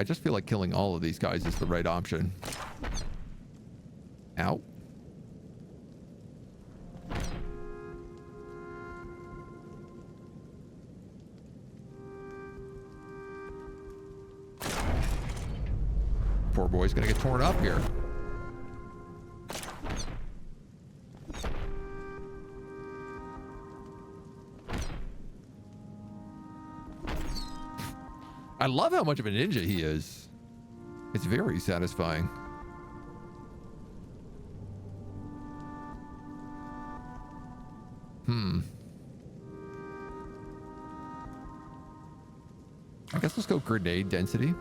just feel like killing all of these guys is the right option. Ow. Poor boy's gonna get torn up here. I love how much of a ninja he is. It's very satisfying. I guess let's go grenade density.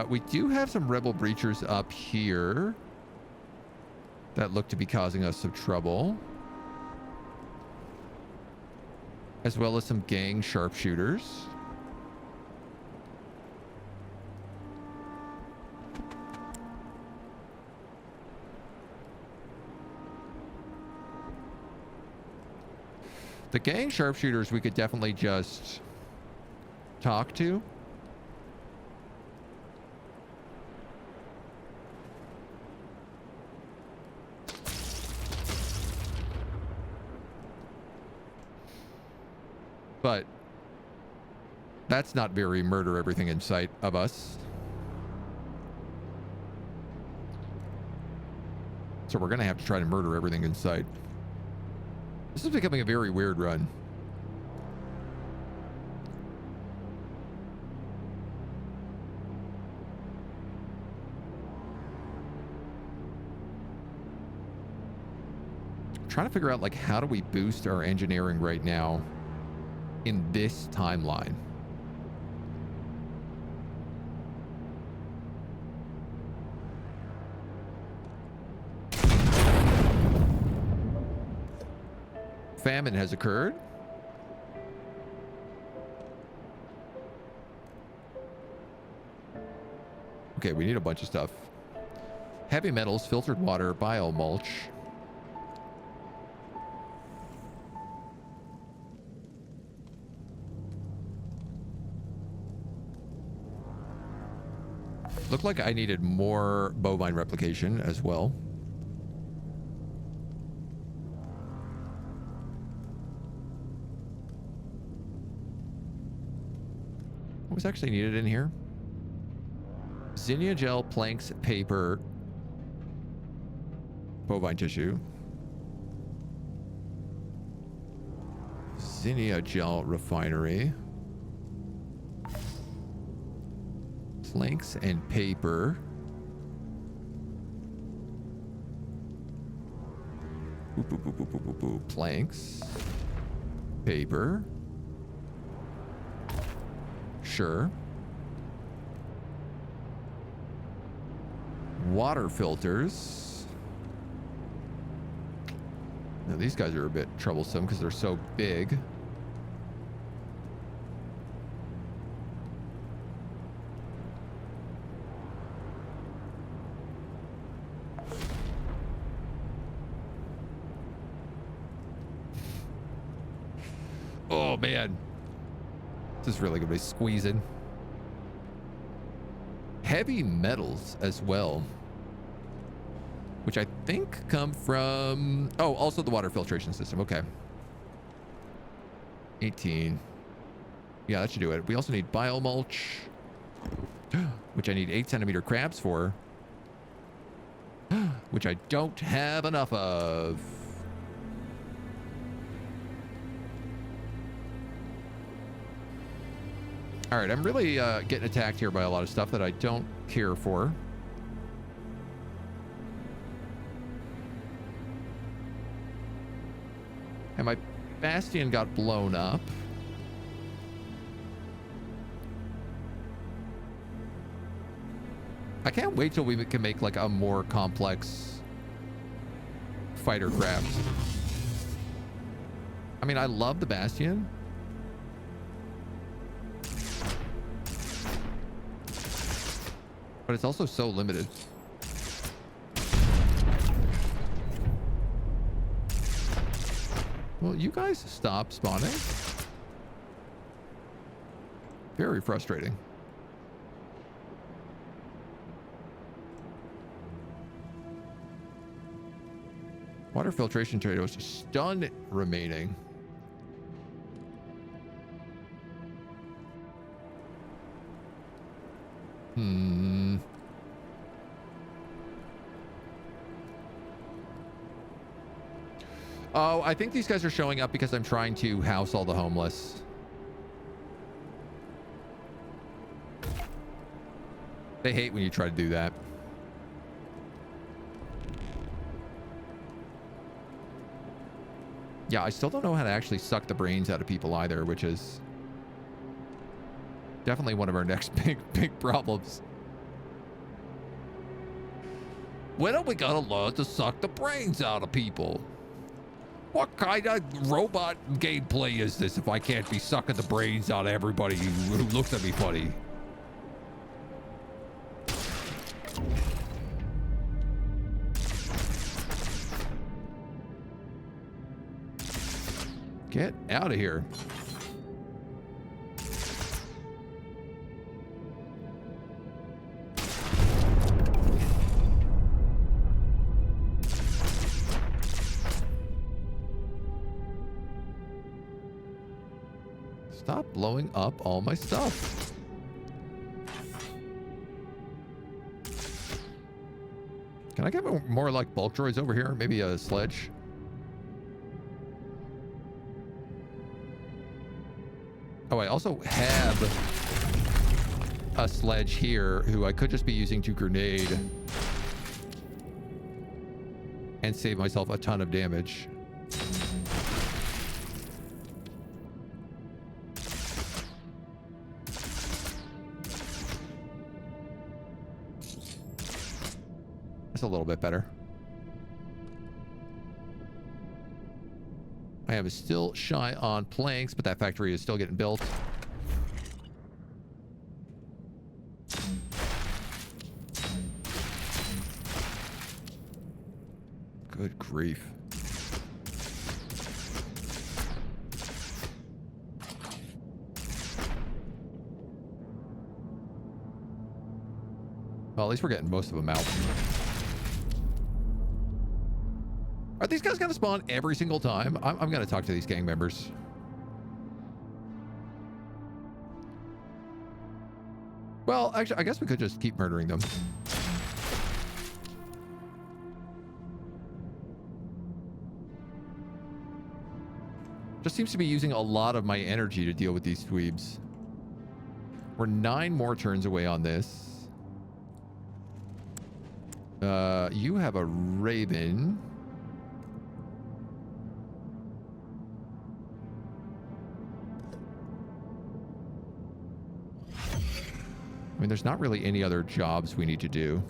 We do have some rebel breachers up here that look to be causing us some trouble, as well as some gang sharpshooters. The gang sharpshooters we could definitely just talk to. But that's not very murder everything in sight of us. So we're going to have to try to murder everything in sight. This is becoming a very weird run. Trying to figure out, like, how do we boost our engineering right now in this timeline? Famine has occurred. Okay, we need a bunch of stuff. Heavy metals, filtered water, biomulch. Looked like I needed more bovine replication as well. What was actually needed in here? Zinnia gel, planks, paper, bovine tissue. Zinnia gel refinery. Planks and paper. Planks. Paper. Sure. Water filters. Now these guys are a bit troublesome because they're so big. Oh man, this is really gonna be squeezing. Heavy metals as well, which I think come from, oh, also the water filtration system. Okay, 18. Yeah, that should do it. We also need biomulch, which I need 8-centimeter crabs for, which I don't have enough of. All right, I'm really getting attacked here by a lot of stuff that I don't care for. And my bastion got blown up. I can't wait till we can make like a more complex fighter craft. I mean, I love the bastion. But it's also so limited. Well, you guys stop spawning. Very frustrating. Water filtration tornadoes, stun remaining. Oh, I think these guys are showing up because I'm trying to house all the homeless. They hate when you try to do that. Yeah, I still don't know how to actually suck the brains out of people either, which is definitely one of our next big problems. When are we gonna learn to suck the brains out of people? What kind of robot gameplay is this if I can't be sucking the brains out of everybody who looks at me funny? Get out of here. Stop blowing up all my stuff. Can I get more like bulk droids over here? Maybe a sledge? Oh, I also have a sledge here who I could just be using to grenade and save myself a ton of damage. That's a little bit better. I am still shy on planks, but that factory is still getting built. Good grief. Well, at least we're getting most of them out. Are these guys going to spawn every single time? I'm going to talk to these gang members. Well, actually, I guess we could just keep murdering them. Just seems to be using a lot of my energy to deal with these dweebs. We're 9 more turns away on this. You have a Raven. I mean, there's not really any other jobs we need to do.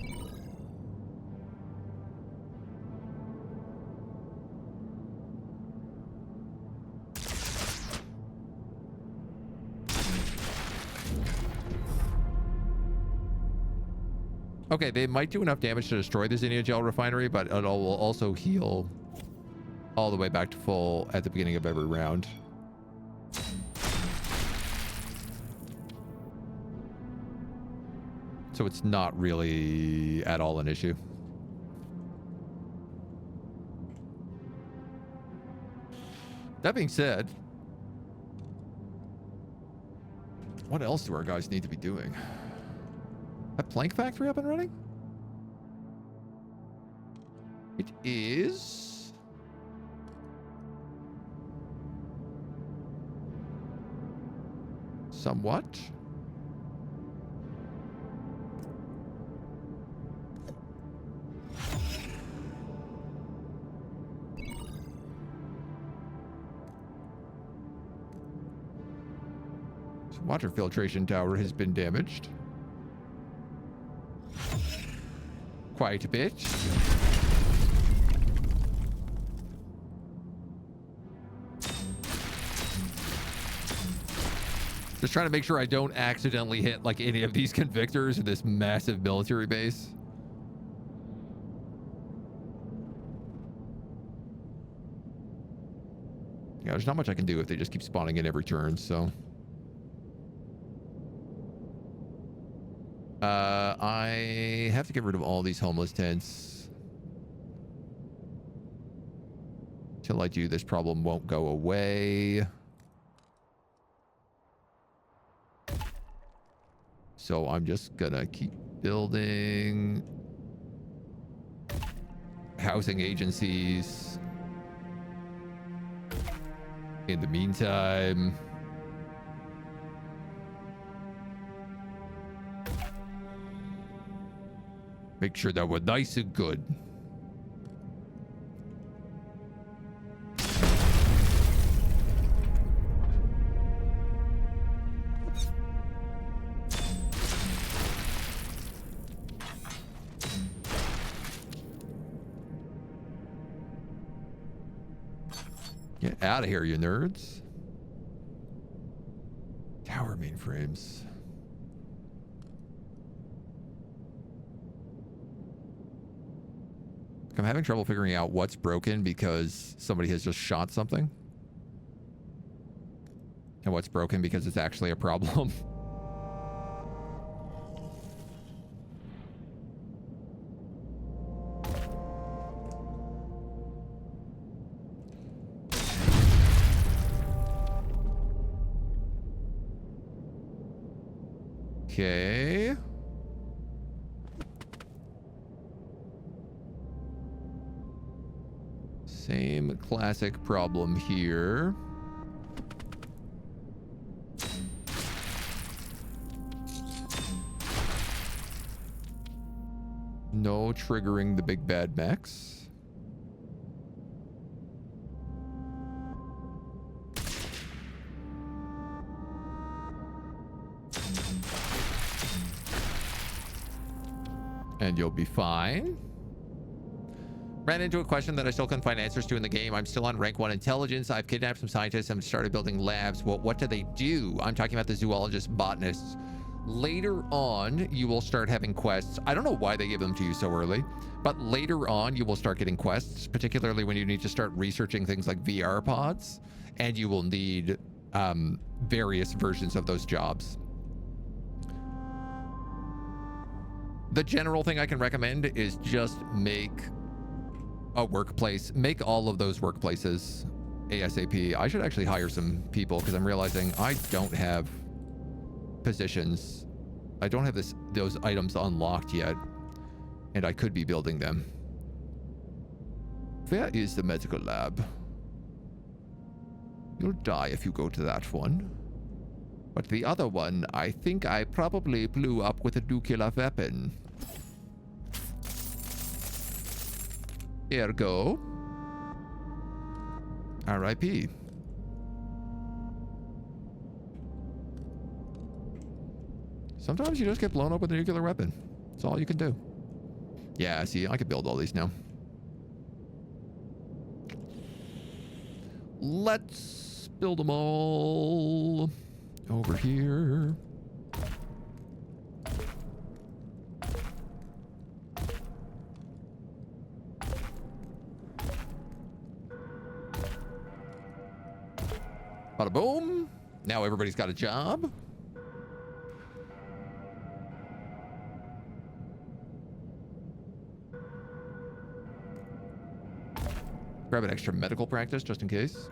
Okay, they might do enough damage to destroy the Zinnia Gel refinery, but it will also heal all the way back to full at the beginning of every round. So it's not really at all an issue. That being said, what else do our guys need to be doing? That plank factory up and running? It is. Somewhat. So water filtration tower has been damaged. Quite a bit. Just trying to make sure I don't accidentally hit like any of these convictors in this massive military base. Yeah, there's not much I can do if they just keep spawning in every turn, so. I have to get rid of all these homeless tents. Till I do, this problem won't go away. So I'm just gonna keep building housing agencies. In the meantime, make sure that we're nice and good. Get out of here, you nerds. Tower mainframes. I'm having trouble figuring out what's broken because somebody has just shot something. And what's broken because it's actually a problem. Okay. Same classic problem here. No triggering the big bad mechs. And you'll be fine. Ran into a question that I still couldn't find answers to in the game. I'm still on rank 1 intelligence. I've kidnapped some scientists and started building labs. Well, what do they do? I'm talking about the zoologists, botanists. Later on, you will start having quests. I don't know why they give them to you so early, but later on, you will start getting quests, particularly when you need to start researching things like VR pods, and you will need various versions of those jobs. The general thing I can recommend is just make a workplace, make all of those workplaces ASAP. I should actually hire some people because I'm realizing I don't have positions. I don't have those items unlocked yet, and I could be building them. Where is the medical lab? You'll die if you go to that one. But the other one, I think I probably blew up with a nuclear weapon. Ergo, RIP. Sometimes you just get blown up with a nuclear weapon. That's all you can do. Yeah, see, I could build all these now. Let's build them all over here. Bada boom. Now everybody's got a job. Grab an extra medical practice just in case.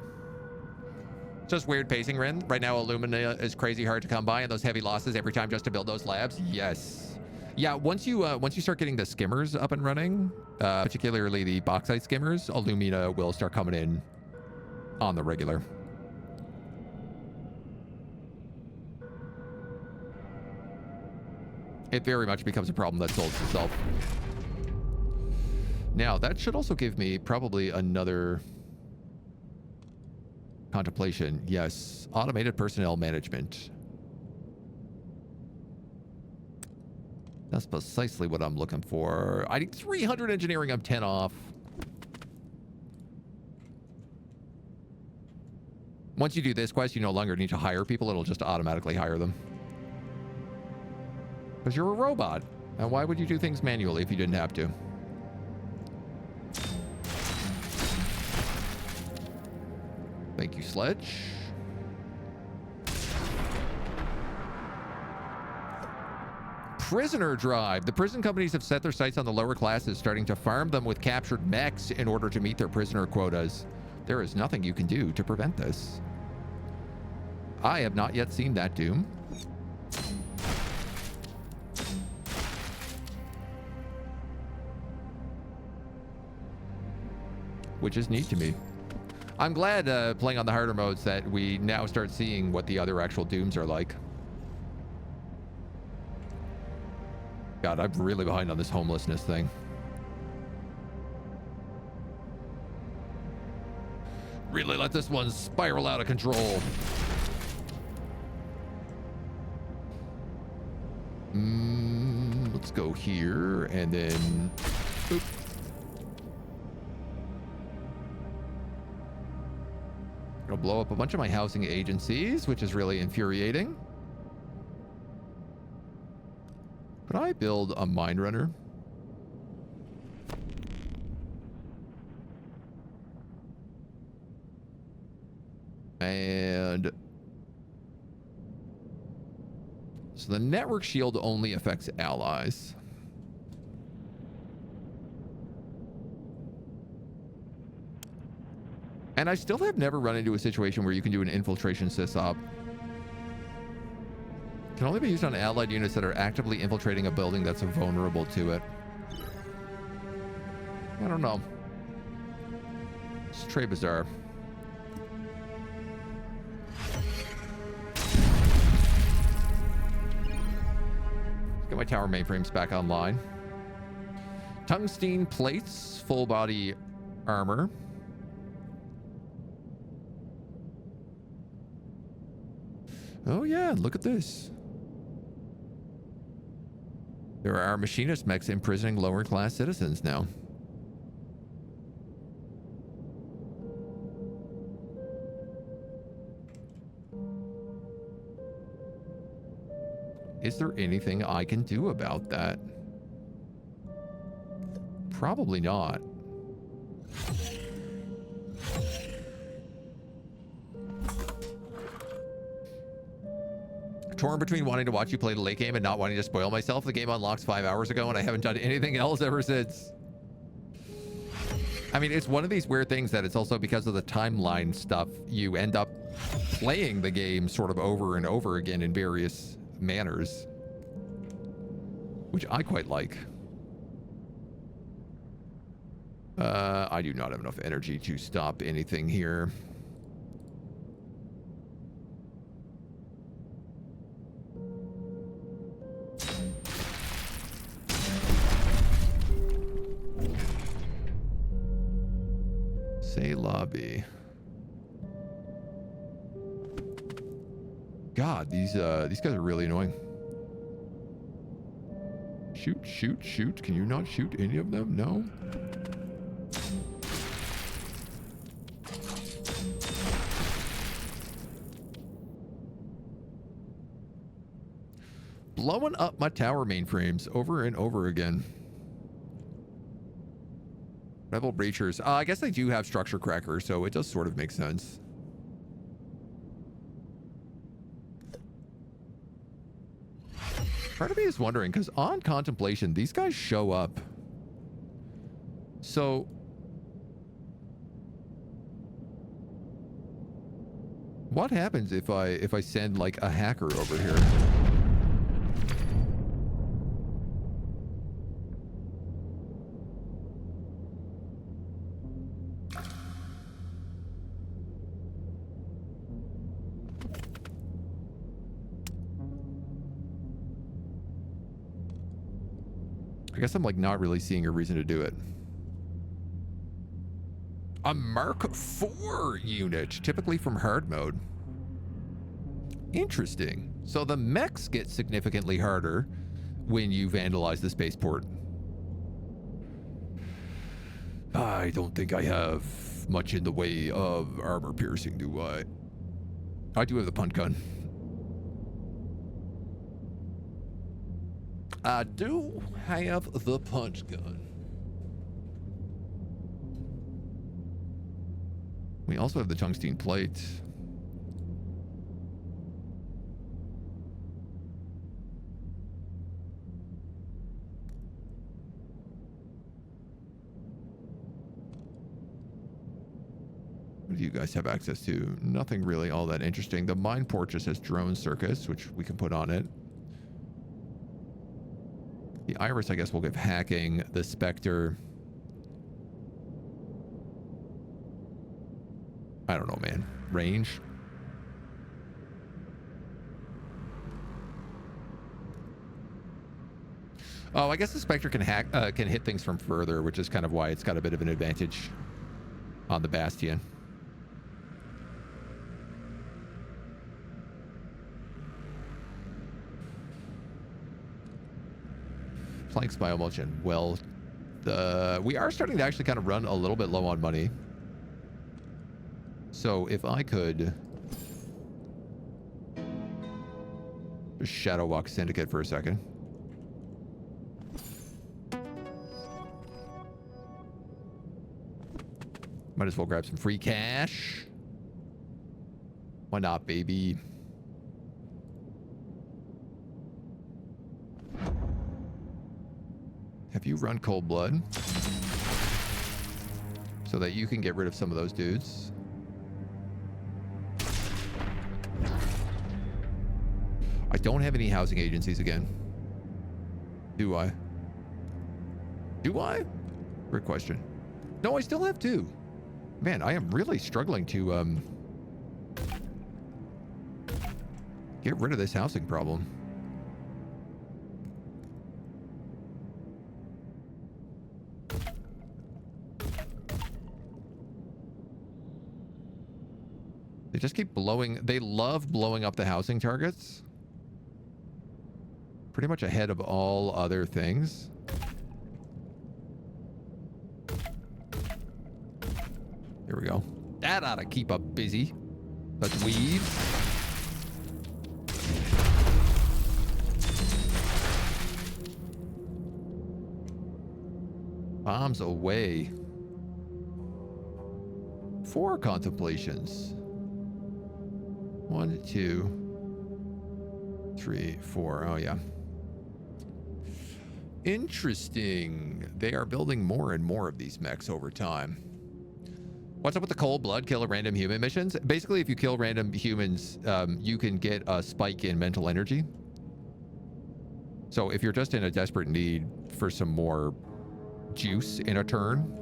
Just weird pacing, Rin. Right now, Illumina is crazy hard to come by, and those heavy losses every time just to build those labs. Yes. Yeah, once you start getting the skimmers up and running, particularly the bauxite skimmers, Illumina will start coming in on the regular. It very much becomes a problem that solves itself. Now, that should also give me probably another contemplation. Yes, automated personnel management. That's precisely what I'm looking for. I need 300 engineering. I'm 10 off. Once you do this quest, you no longer need to hire people. It'll just automatically hire them. Because you're a robot. And why would you do things manually if you didn't have to? Thank you, Sledge. Prisoner drive. The prison companies have set their sights on the lower classes, starting to farm them with captured mechs in order to meet their prisoner quotas. There is nothing you can do to prevent this. I have not yet seen that, Doom. Which is neat to me. I'm glad playing on the harder modes that we now start seeing what the other actual Dooms are like. God, I'm really behind on this homelessness thing. Really let this one spiral out of control. Let's go here and then... Oop. Gonna blow up a bunch of my housing agencies, which is really infuriating. Could I build a mine runner? And so the network shield only affects allies. And I still have never run into a situation where you can do an infiltration sysop. Can only be used on allied units that are actively infiltrating a building that's vulnerable to it. I don't know. It's très bizarre. Let's get my tower mainframes back online. Tungsten plates, full body armor. Oh yeah, look at this. There are machinist mechs imprisoning lower class citizens now. Is there anything I can do about that? Probably not. Torn between wanting to watch you play the late game and not wanting to spoil myself. The game unlocks 5 hours ago and I haven't done anything else ever since. I mean, it's one of these weird things that it's also because of the timeline stuff, you end up playing the game sort of over and over again in various manners, which I quite like. I do not have enough energy to stop anything here. Say lobby. God, these guys are really annoying. Shoot, shoot, shoot. Can you not shoot any of them? No? Blowing up my tower mainframes over and over again. Rebel breachers. I guess they do have structure crackers, so it does sort of make sense. Part of me is wondering, because on contemplation, these guys show up. So what happens if I send like a hacker over here? I guess I'm like not really seeing a reason to do it. A Mark IV unit, typically from hard mode. Interesting. So the mechs get significantly harder when you vandalize the spaceport. I don't think I have much in the way of armor piercing, do I? I do have the punt gun. I do have the punch gun. We also have the tungsten plate. What do you guys have access to? Nothing really all that interesting. The mine port just has drone circuits, which we can put on it. The Iris, I guess, will give hacking. The Spectre. I don't know, man. Range. Oh, I guess the Spectre can hack, can hit things from further, which is kind of why it's got a bit of an advantage on the Bastion. Planks bioemulsion. Well, we are starting to actually kind of run a little bit low on money. So if I could just shadow walk Syndicate for a second. Might as well grab some free cash. Why not, baby? Have you run Cold Blood so that you can get rid of some of those dudes? I don't have any housing agencies again. Do I? Do I? Great question. No, I still have 2. Man, I am really struggling to get rid of this housing problem. They just keep blowing. They love blowing up the housing targets. Pretty much ahead of all other things. Here we go. That ought to keep up busy. Let's weave. Bombs away. 4 contemplations. 1, 2, 3, 4. Oh, yeah. Interesting. They are building more and more of these mechs over time. What's up with the cold blood kill a random human missions? Basically, if you kill random humans, you can get a spike in mental energy. So if you're just in a desperate need for some more juice in a turn,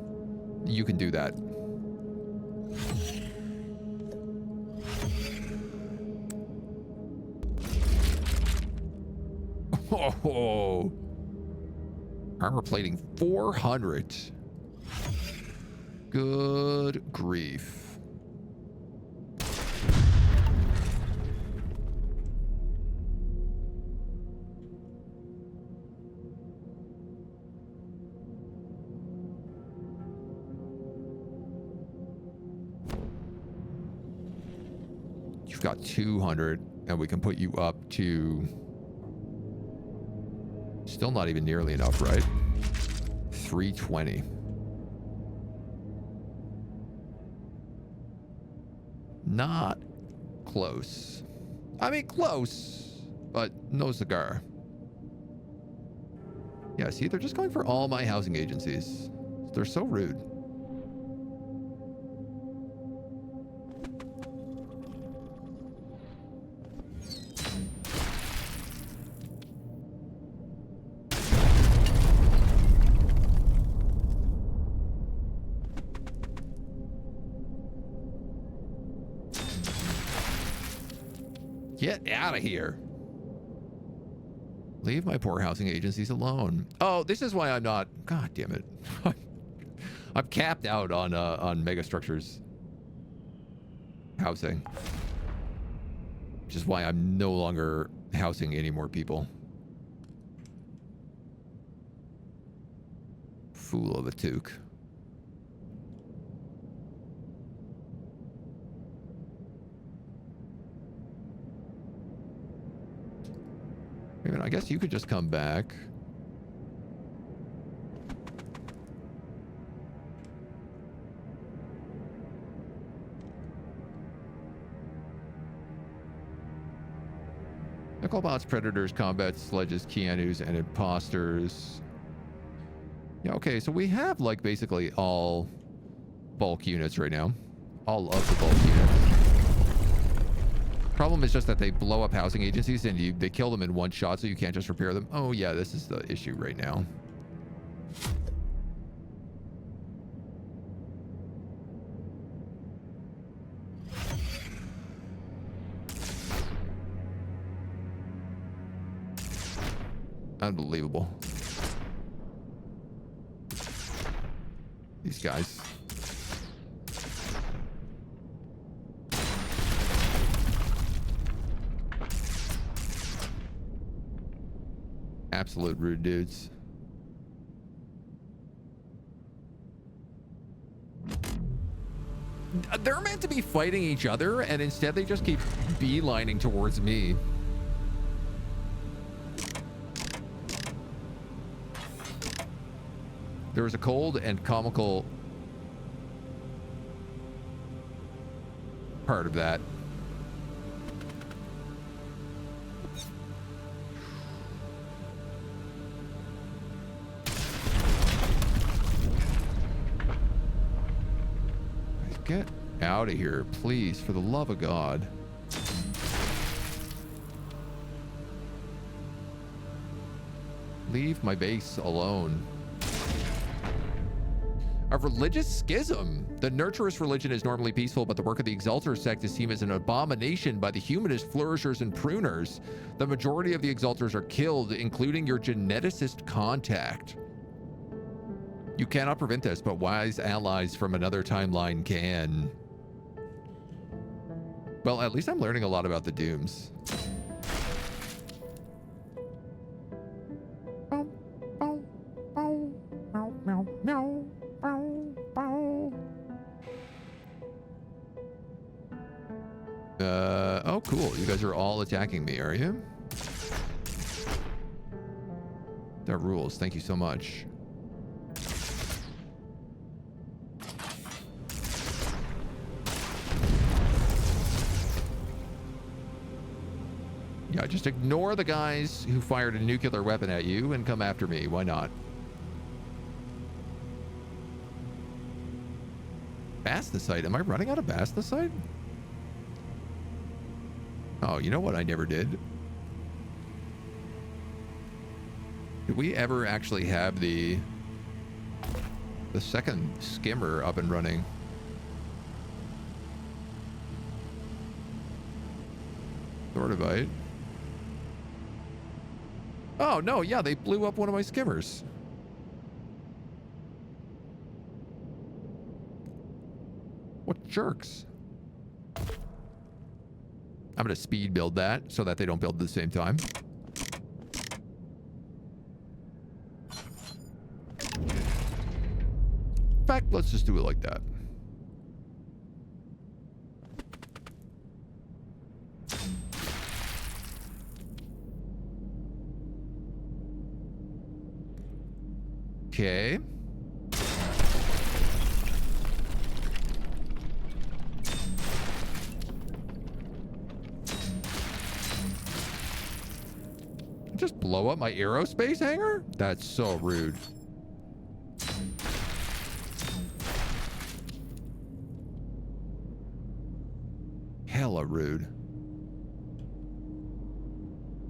you can do that. Oh, armor plating 400. Good grief. You've got 200, and we can put you up to... Still not even nearly enough, right? 320. Not close. I mean, close, but no cigar. Yeah, see, they're just going for all my housing agencies. They're so rude. Get out of here. Leave my poor housing agencies alone. Oh, this is why I'm not... God damn it. I'm capped out on megastructures housing. Which is why I'm no longer housing any more people. Fool of a toque. I guess you could just come back. Nickelbots, Predators, Combat Sledges, Keanus, and Imposters. Yeah, okay, so we have, like, basically all bulk units right now. All of the bulk units. Problem is just that they blow up housing agencies and they kill them in one shot, so you can't just repair them. Oh yeah, this is the issue right now. Unbelievable. These guys. Absolute rude dudes. They're meant to be fighting each other, and instead they just keep beelining towards me. There was a cold and comical part of that. Get out of here, please, for the love of God. Leave my base alone. A religious schism. The nurturous religion is normally peaceful, but the work of the Exalter sect is seen as an abomination by the humanist flourishers and pruners. The majority of the Exalters are killed, including your geneticist contact. You cannot prevent this, but wise allies from another timeline can. Well, at least I'm learning a lot about the Dooms. Oh, cool. You guys are all attacking me, are you? That rules. Thank you so much. Yeah, just ignore the guys who fired a nuclear weapon at you and come after me. Why not? Basthicite. Am I running out of basthicite? Oh, you know what I never did? Did we ever actually have the second skimmer up and running? Sort of, right? Oh, no, yeah, they blew up one of my skimmers. What jerks. I'm going to speed build that so that they don't build at the same time. In fact, let's just do it like that. Okay. Just blow up my aerospace hangar? That's so rude. Hella rude.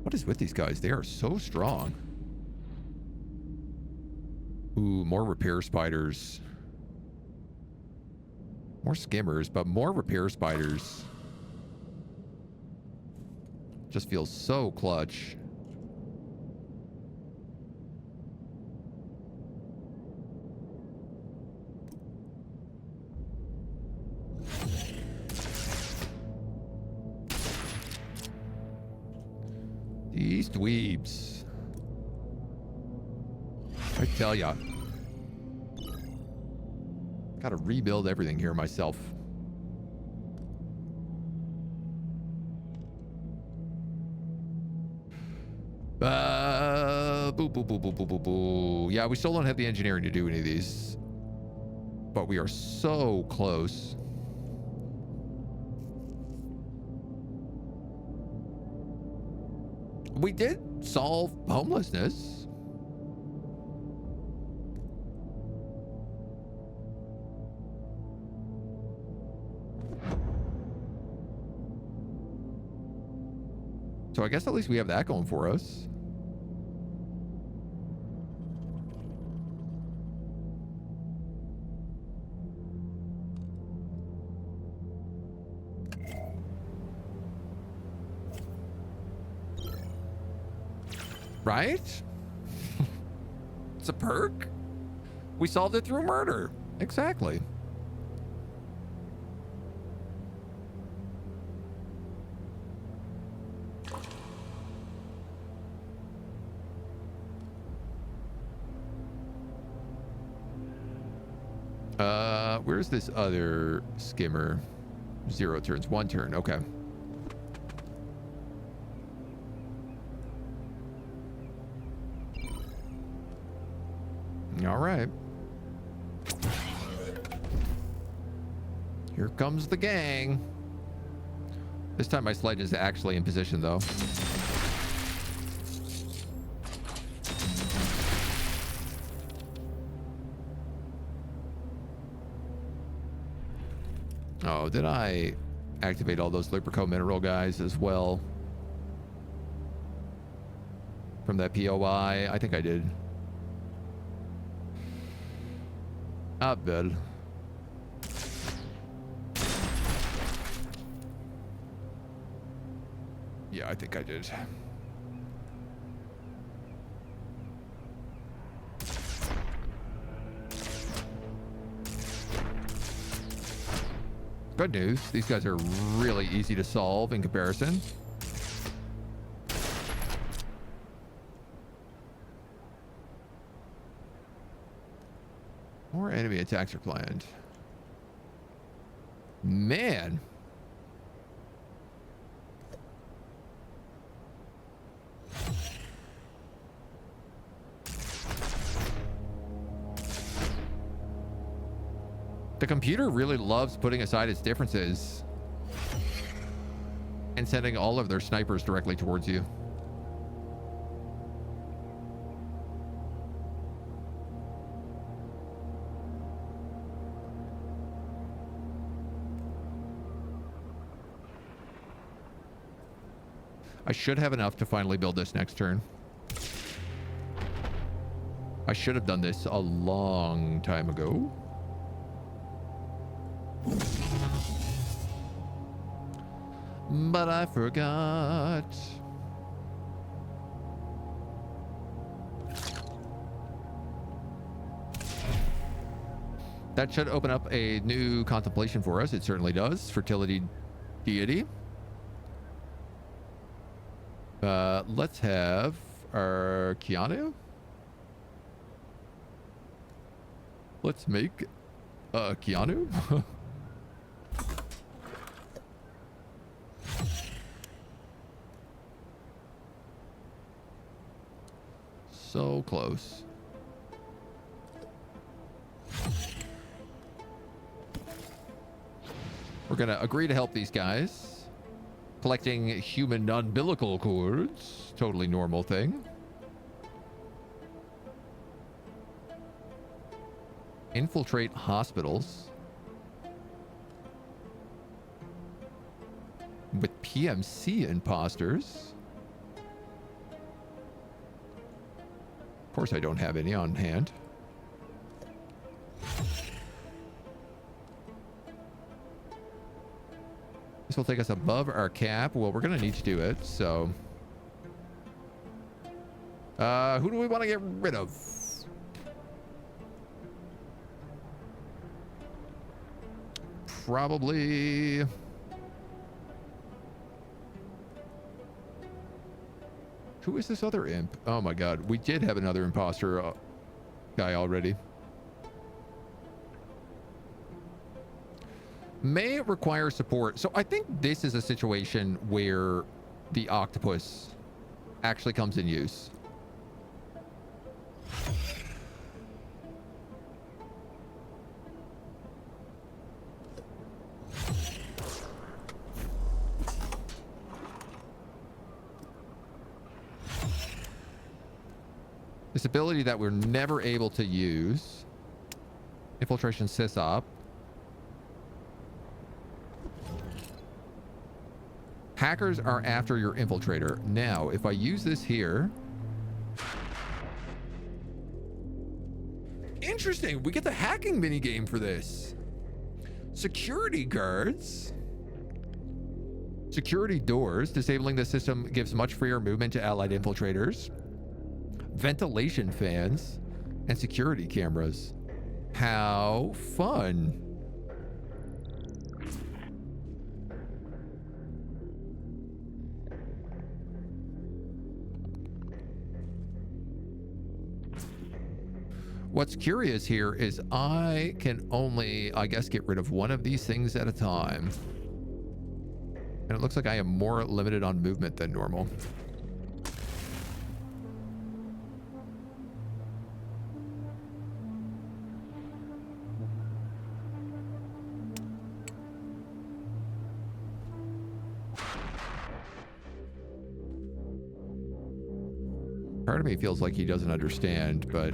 What is with these guys? They are so strong. Ooh, more repair spiders. More skimmers, but more repair spiders. Just feels so clutch. These dweebs. I tell ya. Gotta rebuild everything here myself. Boo, boo, boo, boo, boo, boo, boo. Yeah, we still don't have the engineering to do any of these. But we are so close. We did solve homelessness. So I guess at least we have that going for us. Right? It's a perk. We solved it through murder. Exactly. Where's this other skimmer? 0 turns, 1 turn. Okay. All right. Here comes the gang. This time my sled is actually in position, though. Oh, did I activate all those Luperco mineral guys as well? from that POI? I think I did. Ah, well. Yeah, I think I did. Good news. These guys are really easy to solve in comparison. More enemy attacks are planned. Man. The computer really loves putting aside its differences and sending all of their snipers directly towards you. I should have enough to finally build this next turn. I should have done this a long time ago. But I forgot. That should open up a new contemplation for us. It certainly does. Fertility deity. Let's have our Keanu. Let's make Keanu. So close. We're gonna agree to help these guys. Collecting human umbilical cords. Totally normal thing. Infiltrate hospitals. With PMC imposters. Of course I don't have any on hand. This will take us above our cap. Well, we're going to need to do it, so... who do we want to get rid of? Probably... Who is this other imp? Oh my god, we did have another imposter guy already. May require support. So I think this is a situation where the octopus actually comes in use. This ability that we're never able to use. Infiltration sysop. Hackers are after your infiltrator. Now, if I use this here... Interesting. We get the hacking minigame for this. Security guards. Security doors. Disabling the system gives much freer movement to allied infiltrators. Ventilation fans. And security cameras. How fun. What's curious here is I can only, I guess, get rid of one of these things at a time. And it looks like I am more limited on movement than normal. Part of me feels like he doesn't understand, but...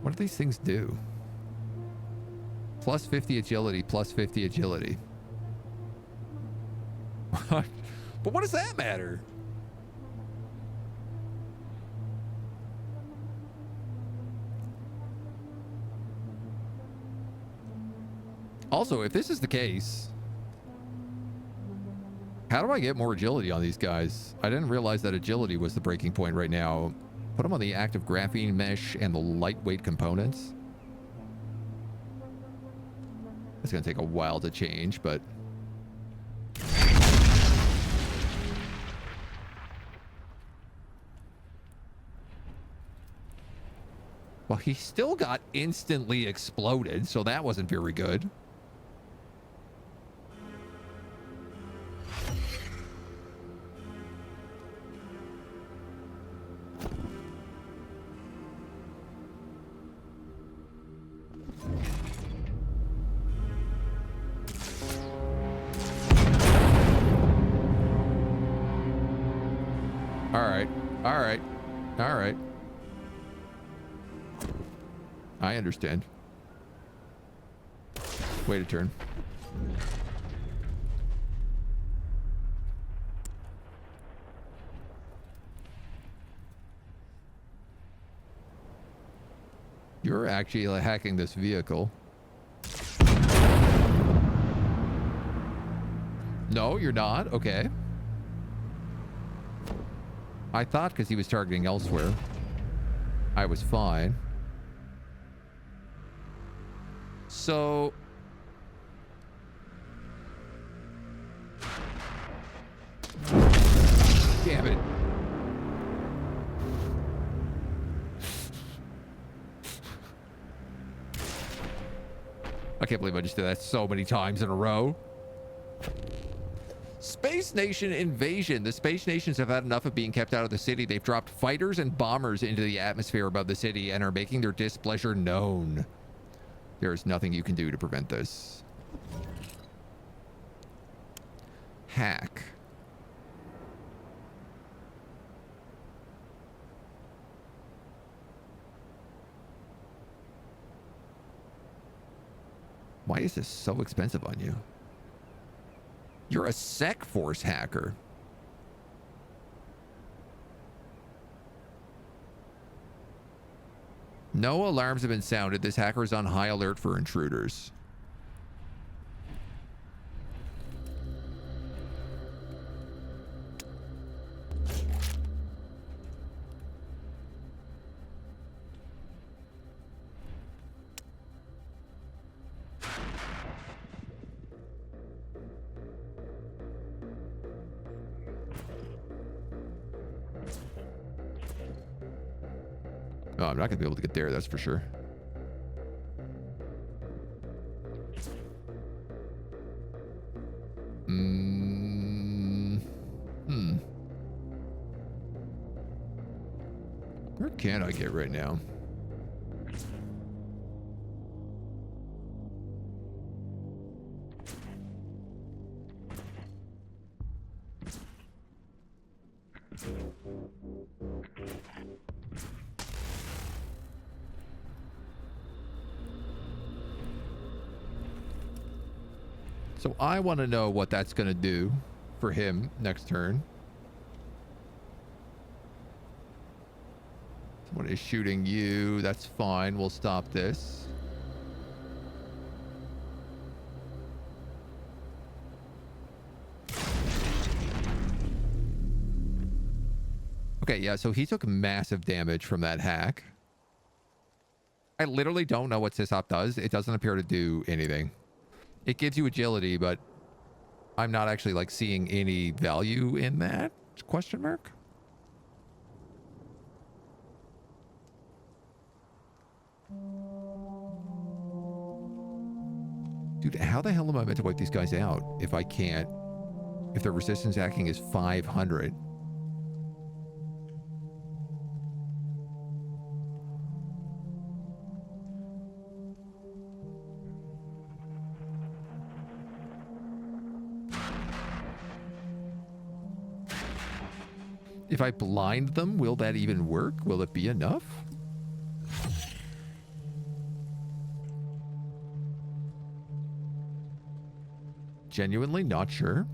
What do these things do? Plus 50 agility, plus 50 agility. But what does that matter? Also, if this is the case, how do I get more agility on these guys? I didn't realize that agility was the breaking point right now. Put them on the active graphene mesh and the lightweight components. It's going to take a while to change, but... Well, he still got instantly exploded, so that wasn't very good. All right. I understand. Wait a turn. You're actually hacking this vehicle. No, you're not? Okay. I thought because he was targeting elsewhere, I was fine. So... Damn it. I can't believe I just did that so many times in a row. Space Nation invasion. The Space Nations have had enough of being kept out of the city. They've dropped fighters and bombers into the atmosphere above the city and are making their displeasure known. There is nothing you can do to prevent this. Hack. Why is this so expensive on you? You're a Sec Force hacker. No alarms have been sounded. This hacker is on high alert for intruders. Oh, I'm not going to be able to get there, that's for sure. Where can I get right now? So I want to know what that's going to do for him next turn. Someone is shooting you. That's fine. We'll stop this. Okay, yeah, so he took massive damage from that hack. I literally don't know what Sysop does. It doesn't appear to do anything. It gives you agility, but I'm not actually like seeing any value in that? Question mark? Dude, how the hell am I meant to wipe these guys out if I can't? If their resistance hacking is 500? If I blind them, will that even work? Will it be enough? genuinely not sure.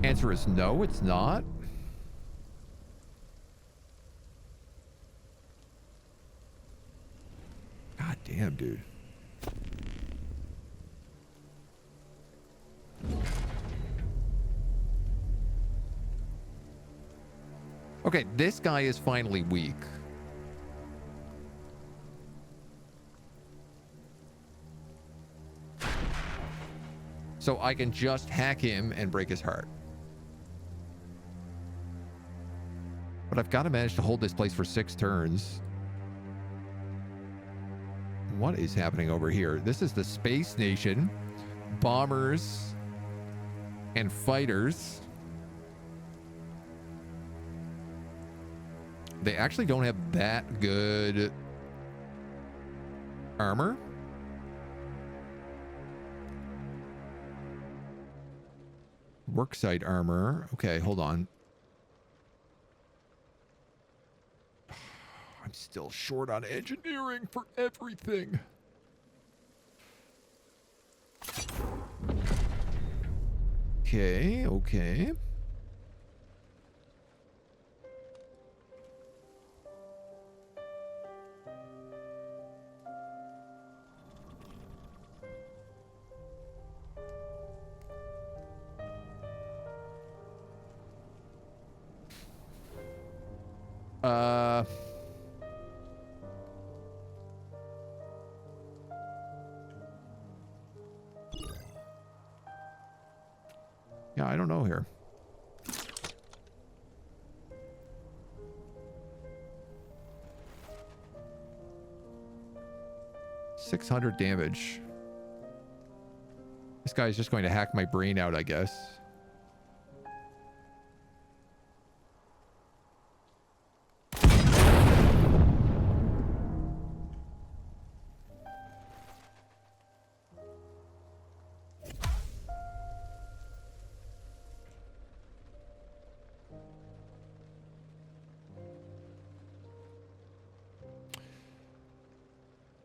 Answer is no, it's not. God damn, dude. Okay, this guy is finally weak. So I can just hack him and break his heart. But I've got to manage to hold this place for 6 turns. What is happening over here? This is the Space Nation. Bombers and fighters. They actually don't have that good armor. Worksite armor. Okay, hold on. I'm still short on engineering for everything. Okay, okay. Yeah, I don't know here. $600 damage. This guy is just going to hack my brain out, I guess.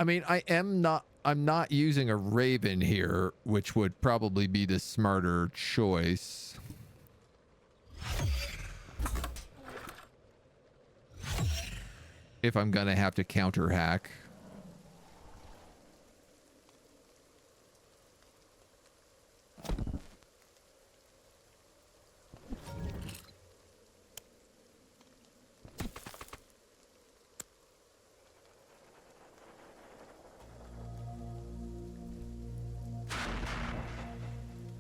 I mean, I'm not using a Raven here, which would probably be the smarter choice. If I'm gonna have to counter hack.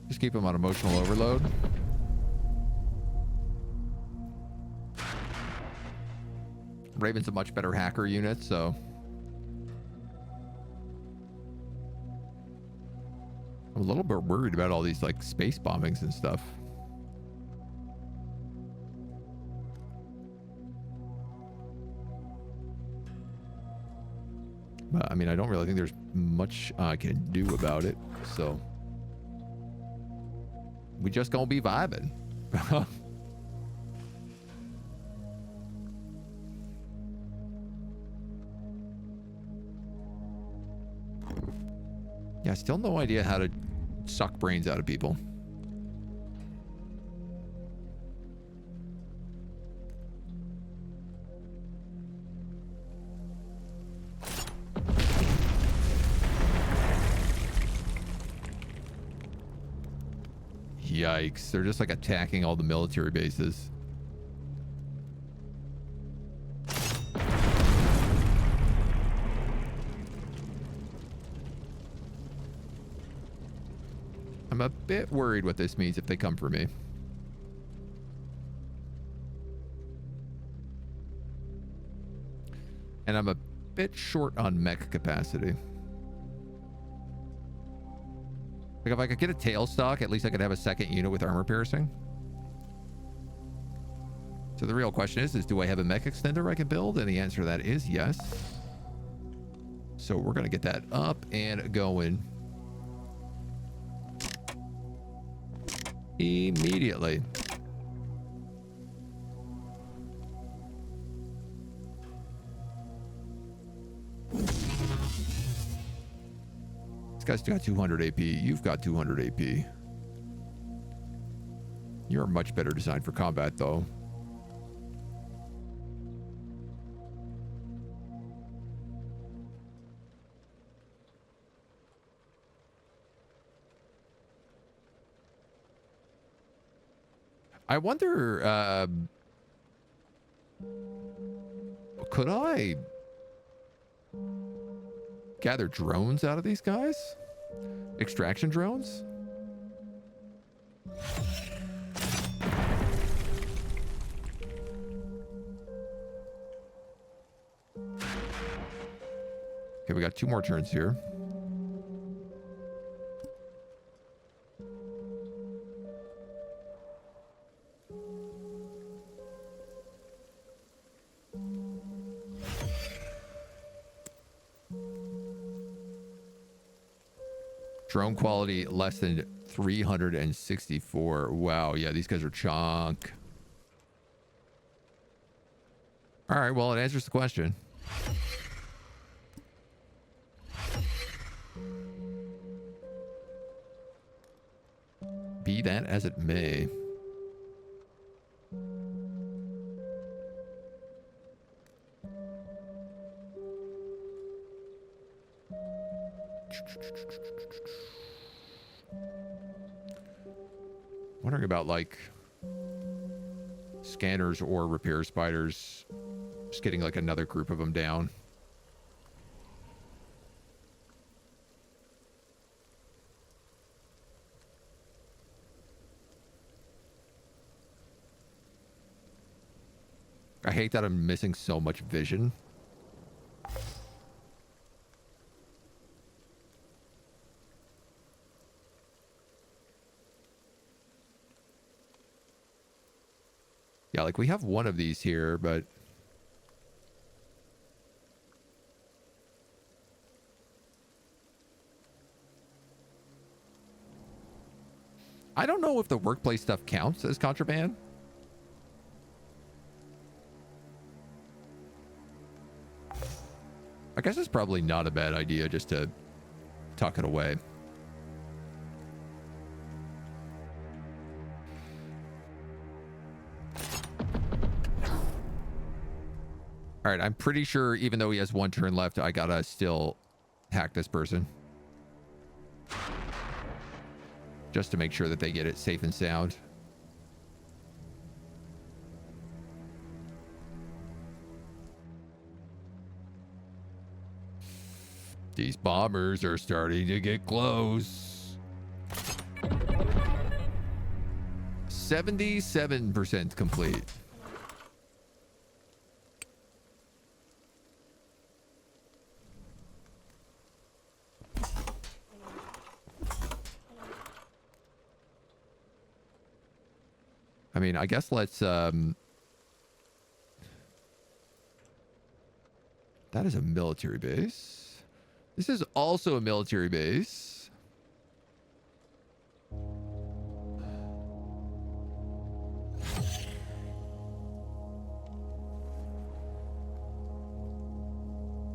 Just keep him on emotional overload. Raven's a much better hacker unit, so I'm a little bit worried about all these like space bombings and stuff. But I mean, I don't really think there's much I can do about it, so we just gonna be vibing. Yeah, still no idea how to suck brains out of people. Yikes, they're just like attacking all the military bases. I'm a bit worried what this means if they come for me. And I'm a bit short on mech capacity. Like if I could get a tail stock, at least I could have a second unit with armor piercing. So the real question is do I have a mech extender I can build? And the answer to that is yes. So we're going to get that up and going immediately. guy's got 200 AP. You've got 200 AP. You're much better designed for combat, though. I wonder, could I gather drones out of these guys? Extraction drones? Okay, we got 2 more turns here. Drone quality less than 364. Wow, yeah, these guys are chunk. All right, well, it answers the question. Be that as it may. Wondering about like scanners or repair spiders, just getting like another group of them down. I hate that I'm missing so much vision. Yeah, like we have one of these here, but I don't know if the workplace stuff counts as contraband. I guess it's probably not a bad idea just to tuck it away. All right, I'm pretty sure even though he has 1 turn left, I gotta still hack this person. Just to make sure that they get it safe and sound. These bombers are starting to get close. 77% complete. I mean, I guess let's, that is a military base. This is also a military base.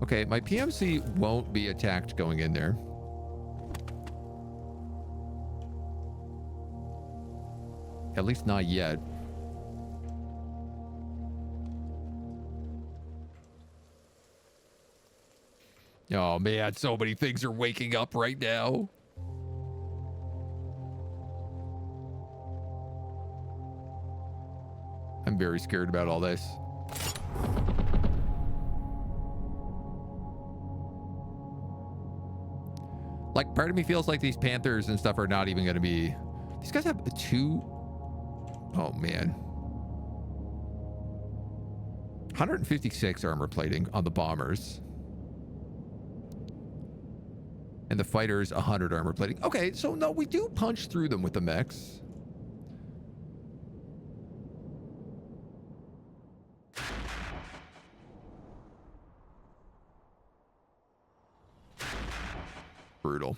Okay, my PMC won't be attacked going in there. At least not yet. Oh man, so many things are waking up right now. I'm very scared about all this. Like, part of me feels like these Panthers and stuff are not even going to be... These guys have 2... Oh, man. 156 armor plating on the bombers. And the fighters, 100 armor plating. Okay, so no, we do punch through them with the mechs. Brutal.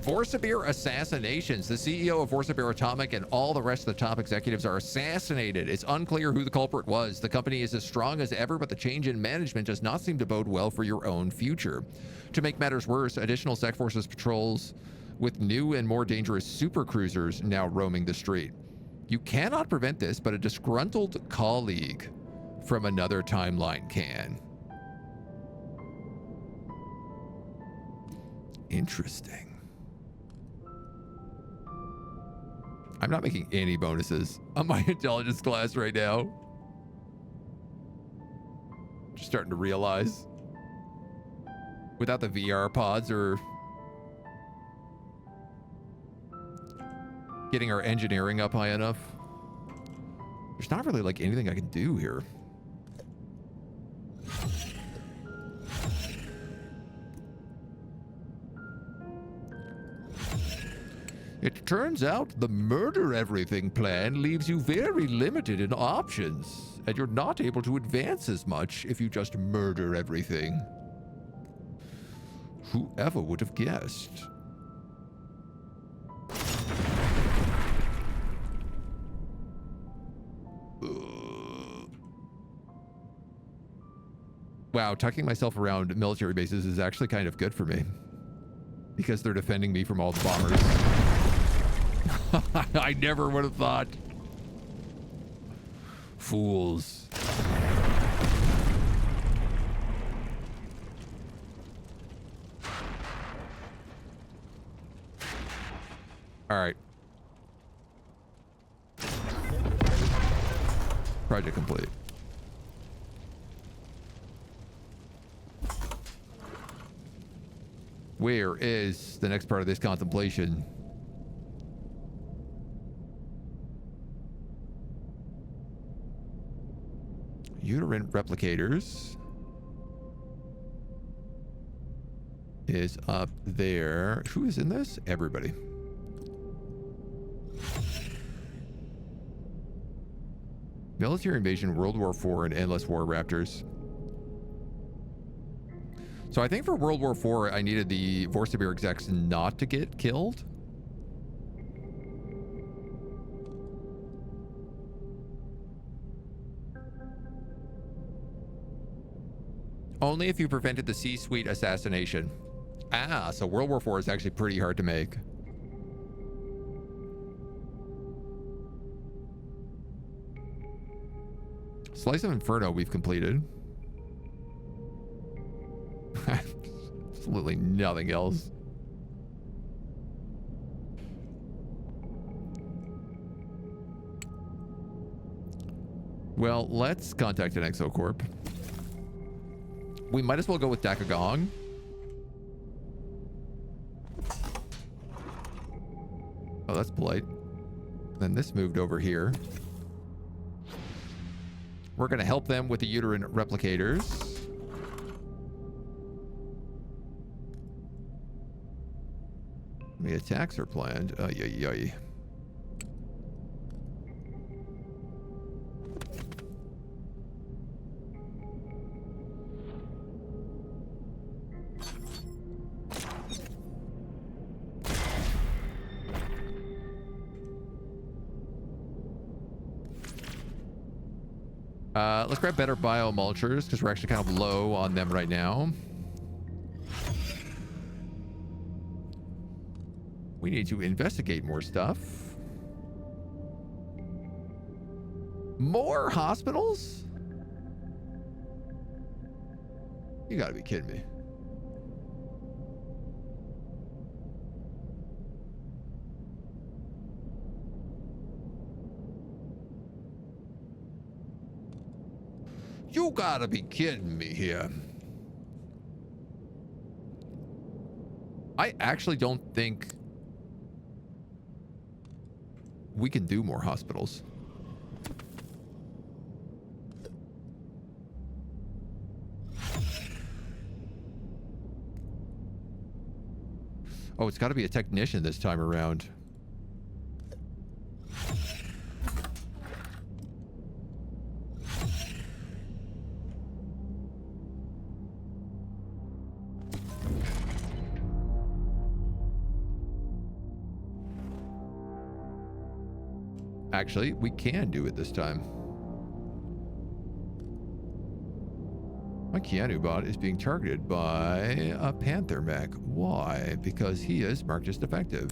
Vorsamir assassinations. The CEO of Vorsamir Atomic and all the rest of the top executives are assassinated. It's unclear who the culprit was. The company is as strong as ever, but the change in management does not seem to bode well for your own future. To make matters worse, additional Sec Forces patrols with new and more dangerous supercruisers now roaming the street. You cannot prevent this, but a disgruntled colleague from another timeline can. Interesting. I'm not making any bonuses on my intelligence class right now. Just starting to realize. Without the VR pods or getting our engineering up high enough, there's not really like anything I can do here. It turns out the murder everything plan leaves you very limited in options, and you're not able to advance as much if you just murder everything. Whoever would have guessed? Wow, tucking myself around military bases is actually kind of good for me, because they're defending me from all the bombers. I never would have thought. Fools. All right. Project complete. Where is the next part of this contemplation? Uterine replicators is up there. Who is in this? Everybody. Military invasion, World War IV, and endless war raptors. So I think for World War IV, I needed the Vorsamir execs not to get killed. Only if you prevented the C-suite assassination. Ah, so World War IV is actually pretty hard to make. Slice of Inferno we've completed. Absolutely nothing else. Well, let's contact an Exocorp. We might as well go with Dakagong. Oh, that's polite. Then this moved over here. We're going to help them with the uterine replicators. The attacks are planned. Yay. Let's grab better biomulchers because we're actually kind of low on them right now. We need to investigate more stuff. More hospitals? You gotta be kidding me. You gotta be kidding me here. I actually don't think we can do more hospitals. Oh, it's got to be a technician this time around. Actually, we can do it this time. My Keanu bot is being targeted by a Panther mech. Why? Because he is marked as defective.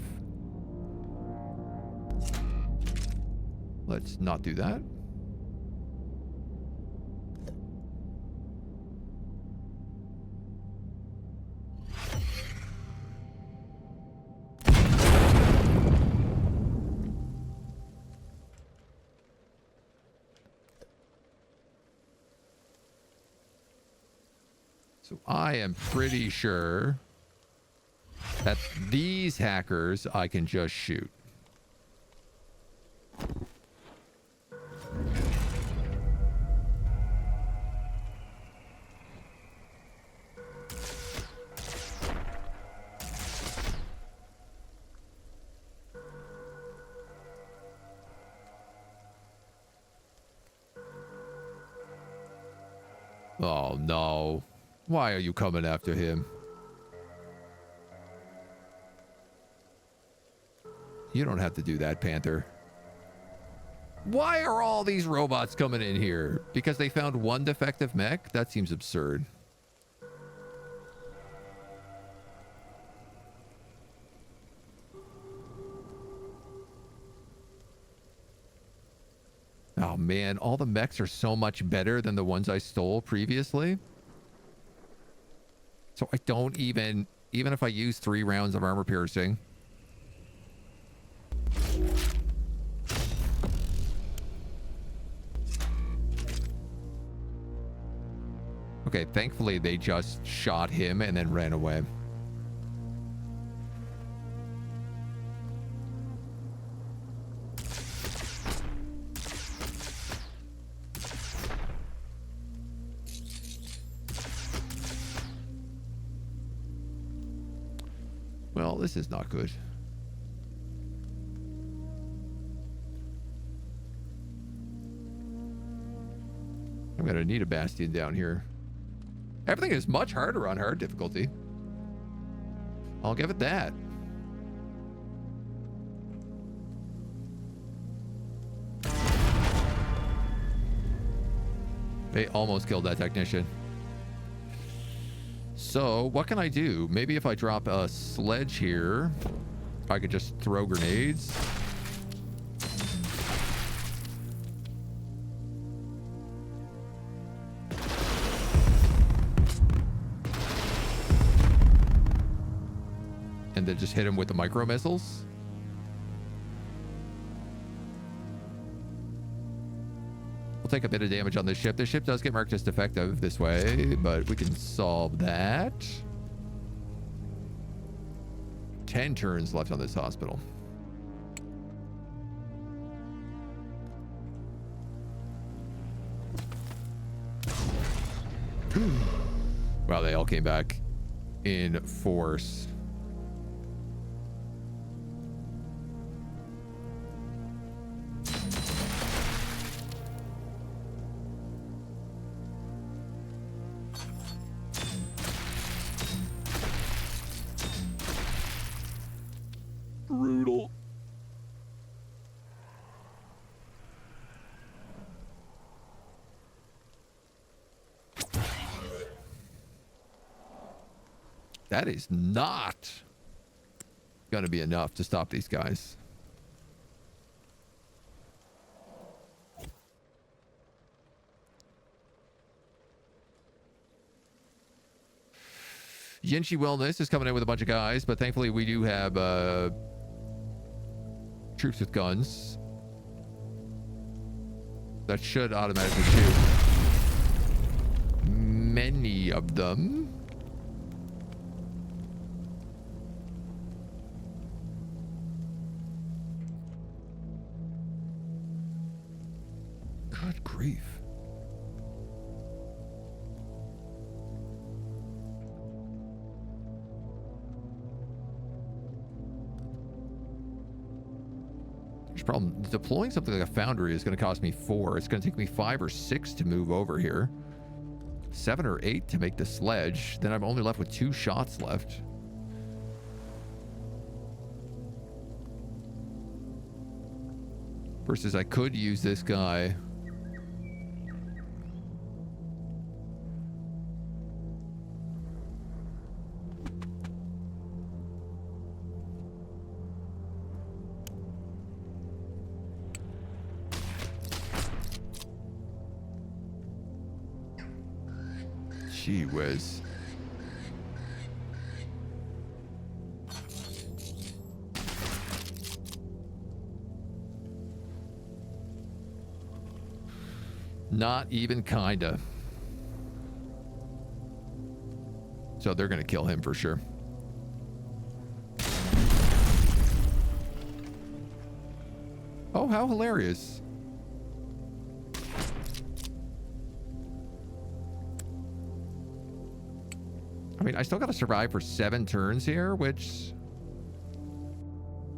Let's not do that. So I am pretty sure that these hackers I can just shoot. Oh no. Why are you coming after him? You don't have to do that, Panther. Why are all these robots coming in here? Because they found one defective mech? That seems absurd. Oh man, all the mechs are so much better than the ones I stole previously. So I don't even if I use 3 rounds of armor piercing. Okay, thankfully they just shot him and then ran away. Well, this is not good. I'm gonna need a bastion down here. Everything is much harder on hard difficulty. I'll give it that. They almost killed that technician. So, what can I do? Maybe if I drop a sledge here, I could just throw grenades. And then just hit him with the micro missiles. We'll take a bit of damage on this ship. This ship does get marked as defective this way, but we can solve that. 10 turns left on this hospital. Wow, they all came back in force. Brutal. That is not gonna be enough to stop these guys. Yinchi Wellness is coming in with a bunch of guys, but thankfully we do have troops with guns that should automatically shoot. Many of them. Good grief. Problem deploying something like a foundry is going to cost me 4. It's going to take me 5 or 6 to move over here, 7 or 8 to make the sledge. Then I'm only left with 2 shots left. Versus I could use this guy. Gee whiz. Not even kinda. So they're gonna kill him for sure. Oh, how hilarious. I mean, I still gotta survive for 7 turns here, which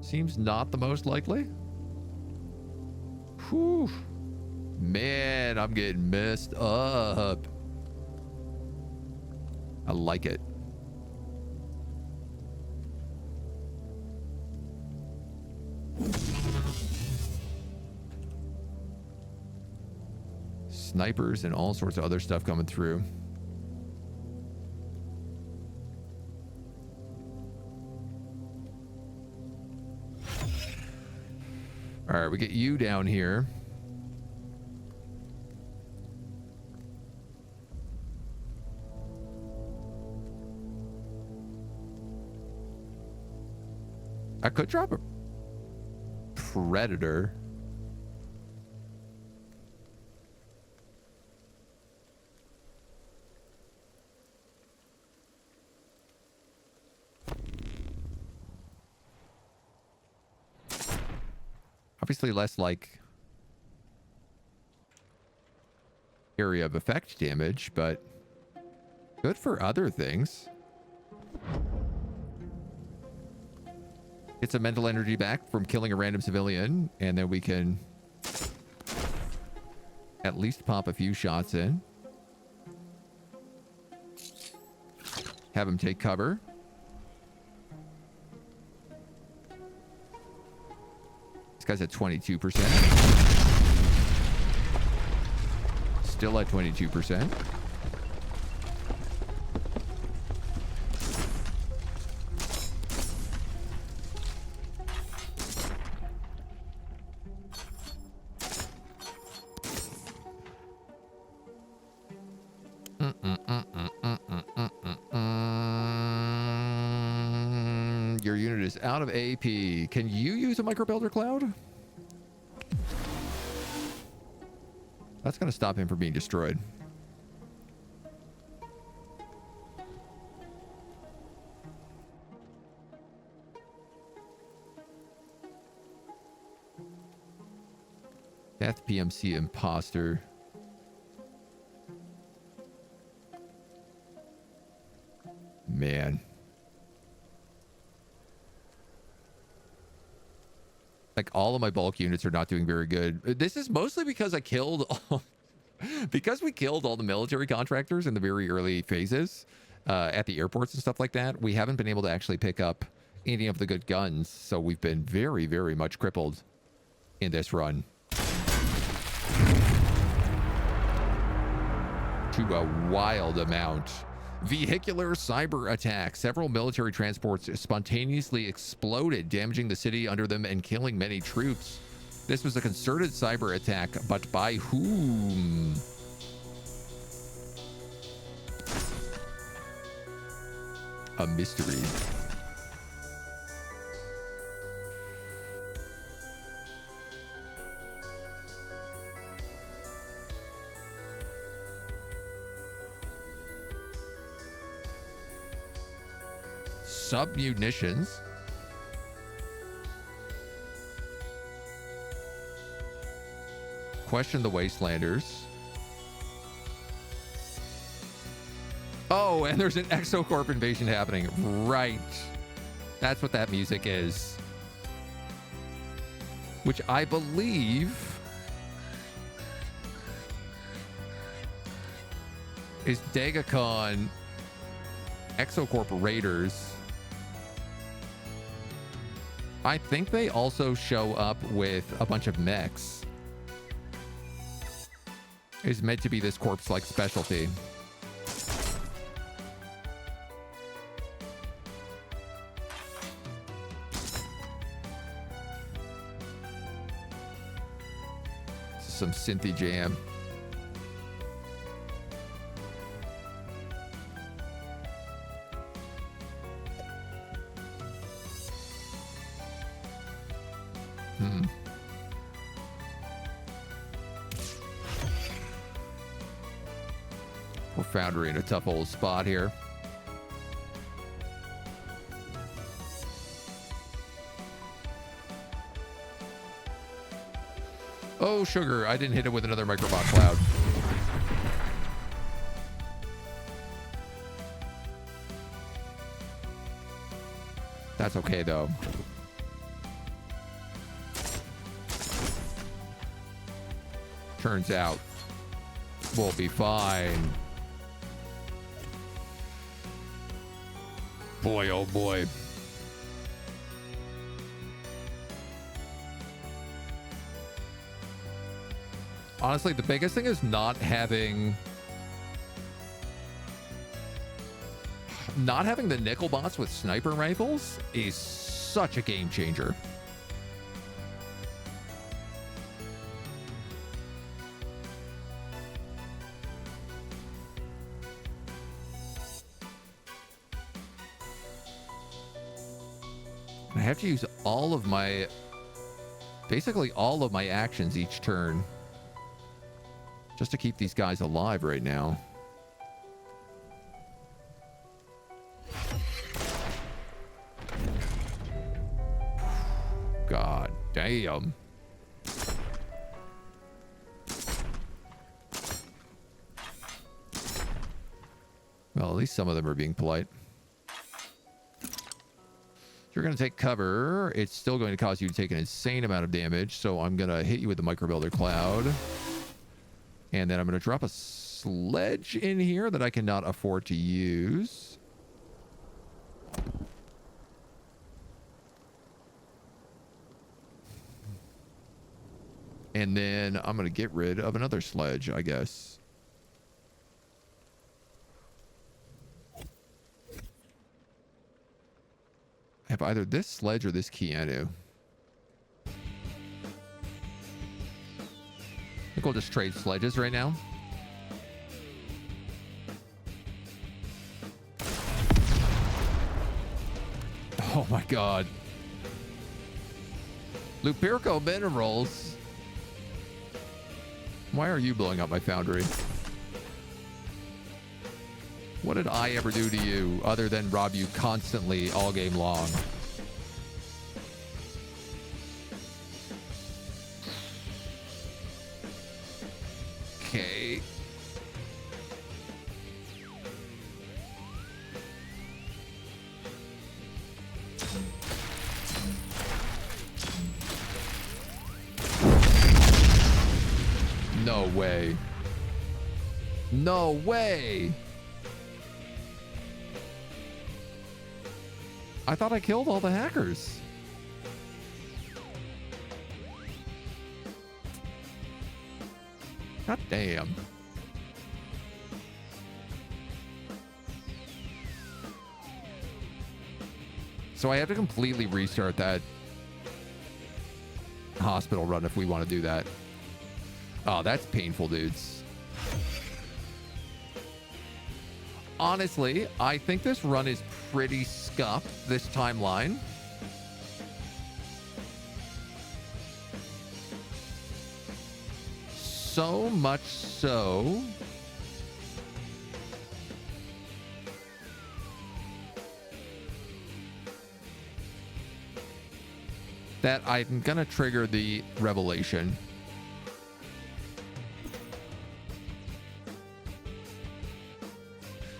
seems not the most likely. Whew. Man, I'm getting messed up. I like it. Snipers and all sorts of other stuff coming through. All right, we get you down here. I could drop a predator. Obviously less like area of effect damage, but good for other things. Get some mental energy back from killing a random civilian, and then we can at least pop a few shots in. Have him take cover. This guy's at 22%. Still at 22%. Your unit is out of AP. Can you use a microbuilder cloud? That's going to stop him from being destroyed. Death PMC imposter. Man. Like, all of my bulk units are not doing very good. This is mostly because I killed all, because we killed all the military contractors in the very early phases at the airports and stuff like that. We haven't been able to actually pick up any of the good guns, so we've been very, very much crippled in this run. To a wild amount. Vehicular cyber attack. Several military transports spontaneously exploded, damaging the city under them and killing many troops. This was a concerted cyber attack, but by whom? A mystery. Submunitions. Question the Wastelanders. Oh, and there's an Exocorp invasion happening. Right. That's what that music is. Which I believe is Dagacon Exocorp Raiders I think they also show up with a bunch of mechs. It's meant to be this corpse-like specialty. Some synthy jam. We're foundry in a tough old spot here. Oh, sugar. I didn't hit it with another microbot cloud. That's okay, though. Turns out we'll be fine. Boy, oh boy. Honestly, the biggest thing is not having the nickel bots with sniper rifles is such a game changer. I have to use all of my, basically all of my actions each turn just to keep these guys alive right now. God damn. Well, at least some of them are being polite. You're going to take cover. It's still going to cause you to take an insane amount of damage. So I'm going to hit you with the microbuilder cloud. And then I'm going to drop a sledge in here that I cannot afford to use. And then I'm going to get rid of another sledge, I guess. I have either this sledge or this Keanu. I think we'll just trade sledges right now. Oh my god. Lupirco minerals. Why are you blowing up my foundry? What did I ever do to you other than rob you constantly all game long? Okay. No way. No way. I thought I killed all the hackers. God damn. So I have to completely restart that hospital run if we want to do that. Oh, that's painful, dudes. Honestly, I think this run is pretty scuffed, this timeline. So much so that I'm gonna trigger the revelation.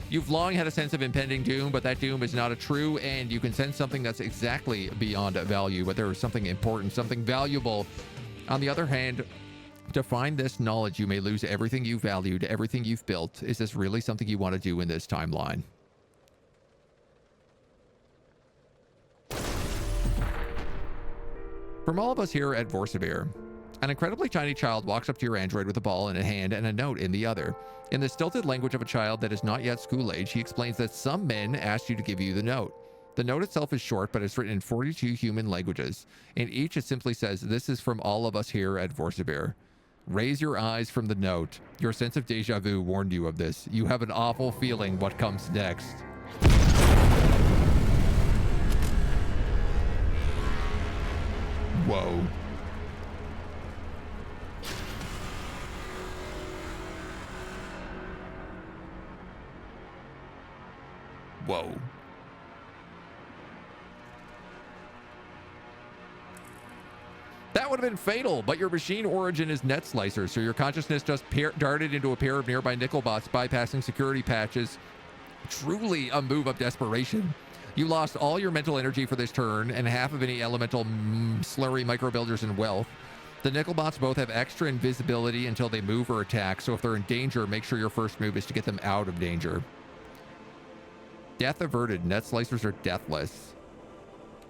You've long had a sense of impending doom, but that doom is not a true end. You can sense something that's exactly beyond value, but there is something important, something valuable. On the other hand, to find this knowledge, you may lose everything you valued, everything you've built. Is this really something you want to do in this timeline? From all of us here at Vorsabir, an incredibly tiny child walks up to your android with a ball in a hand and a note in the other. In the stilted language of a child that is not yet school age, he explains that some men asked you to give you the note. The note itself is short, but it's written in 42 human languages. In each, it simply says, "This is from all of us here at Vorsabir. Raise your eyes from the note. Your sense of deja vu warned you of this. You have an awful feeling what comes next." Whoa. Whoa. That would have been fatal, but your machine origin is net slicer, so your consciousness just darted into a pair of nearby nickel bots, bypassing security patches. Truly a move of desperation. You lost all your mental energy for this turn and half of any elemental slurry microbuilders and wealth. The nickel bots both have extra invisibility until they move or attack, so if they're in danger, make sure your first move is to get them out of danger. Death averted. Net slicers are deathless.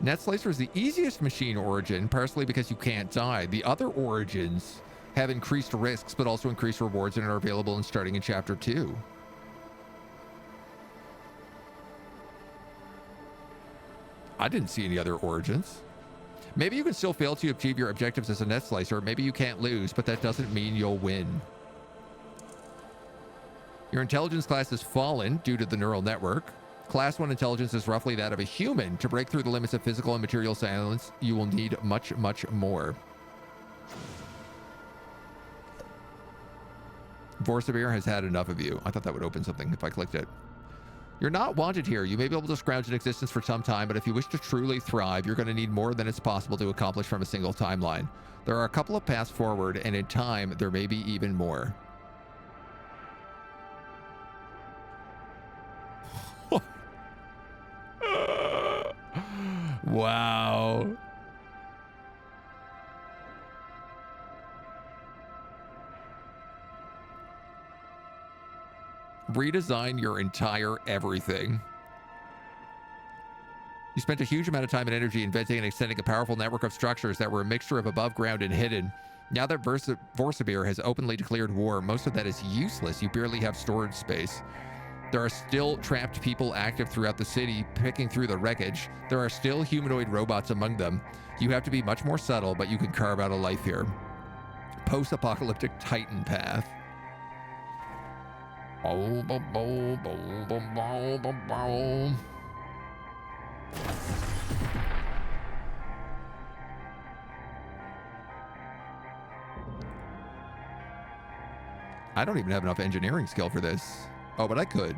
Net slicer is the easiest machine origin, partially because you can't die. The other origins have increased risks, but also increased rewards and are available and starting in Chapter 2. I didn't see any other origins. Maybe you can still fail to achieve your objectives as a net slicer. Maybe you can't lose, but that doesn't mean you'll win. Your intelligence class has fallen due to the neural network. Class 1 intelligence is roughly that of a human. To break through the limits of physical and material science, you will need much, much more. Vorsabir has had enough of you. I thought that would open something if I clicked it. You're not wanted here. You may be able to scrounge an existence for some time, but if you wish to truly thrive, you're going to need more than it's possible to accomplish from a single timeline. There are a couple of paths forward, and in time, there may be even more. Wow. Redesign your entire everything. You spent a huge amount of time and energy inventing and extending a powerful network of structures that were a mixture of above ground and hidden. Now that Vorsabir has openly declared war, most of that is useless. You barely have storage space. There are still trapped people active throughout the city, picking through the wreckage. There are still humanoid robots among them. You have to be much more subtle, but you can carve out a life here. Post-apocalyptic Titan path. I don't even have enough engineering skill for this. Oh, but I could.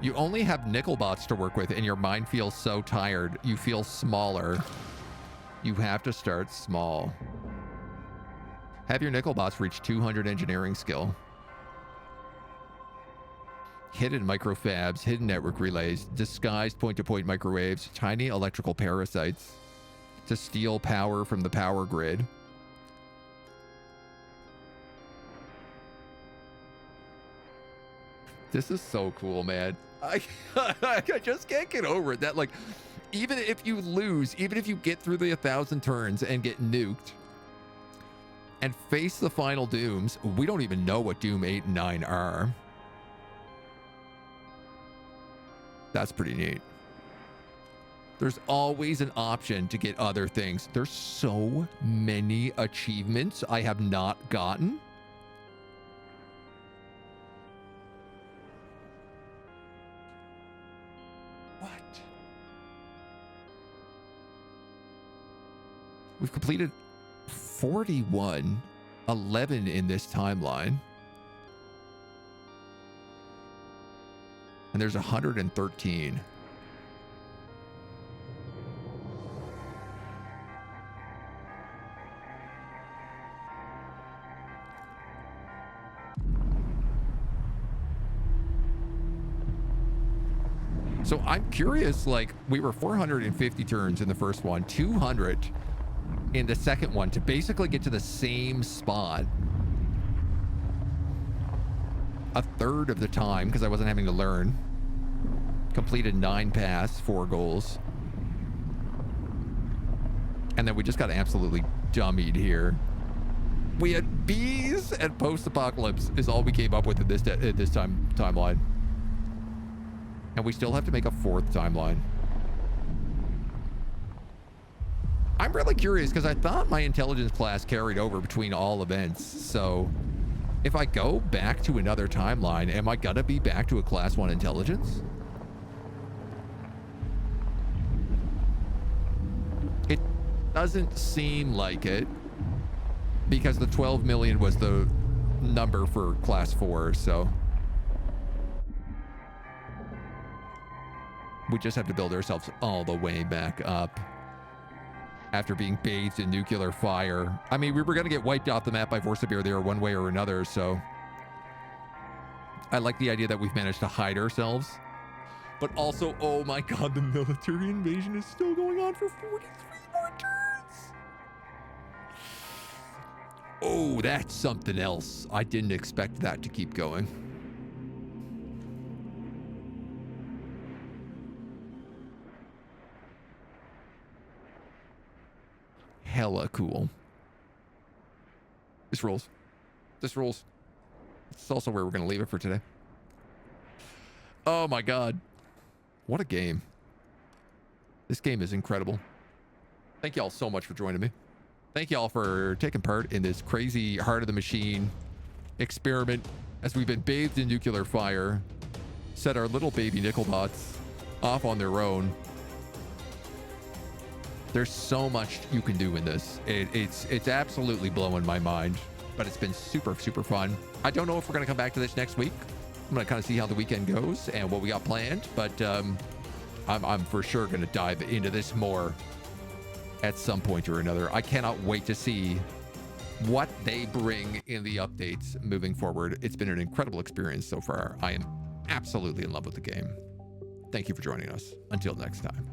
You only have nickel bots to work with, and your mind feels so tired. You feel smaller. You have to start small. Have your nickel bots reach 200 engineering skill. Hidden microfabs, hidden network relays, disguised point-to-point microwaves, tiny electrical parasites to steal power from the power grid. This is so cool, man. I just can't get over it. That, like, even if you lose, even if you get through the 1,000 turns and get nuked and face the final dooms, we don't even know what Doom 8 and 9 are. That's pretty neat. There's always an option to get other things. There's so many achievements I have not gotten. What? We've completed 41, 11 in this timeline. And there's 113. So I'm curious, like, we were 450 turns in the first one, 200 in the second one to basically get to the same spot. a third of the time because I wasn't having to learn. Completed 9 paths, 4 goals. And then we just got absolutely dummied here. We had bees and post-apocalypse is all we came up with in this timeline. And we still have to make a 4th timeline. I'm really curious because I thought my intelligence class carried over between all events. So if I go back to another timeline, am I gonna be back to a class 1 intelligence? It doesn't seem like it because the 12 million was the number for class 4. So we just have to build ourselves all the way back up. After being bathed in nuclear fire. I mean, we were going to get wiped off the map by Vorsabeer there one way or another, so I like the idea that we've managed to hide ourselves. But also, oh my god, the military invasion is still going on for 43 more turns. Oh, that's something else. I didn't expect that to keep going. Hella cool. This rules. This rules. It's also where we're going to leave it for today. Oh my god. What a game. This game is incredible. Thank y'all so much for joining me. Thank y'all for taking part in this crazy Heart of the Machine experiment as we've been bathed in nuclear fire, set our little baby Nickelbots off on their own. There's so much you can do in this. It's absolutely blowing my mind, but it's been super, super fun. I don't know if we're going to come back to this next week. I'm going to kind of see how the weekend goes and what we got planned, but I'm for sure going to dive into this more at some point or another. I cannot wait to see what they bring in the updates moving forward. It's been an incredible experience so far. I am absolutely in love with the game. Thank you for joining us. Until next time.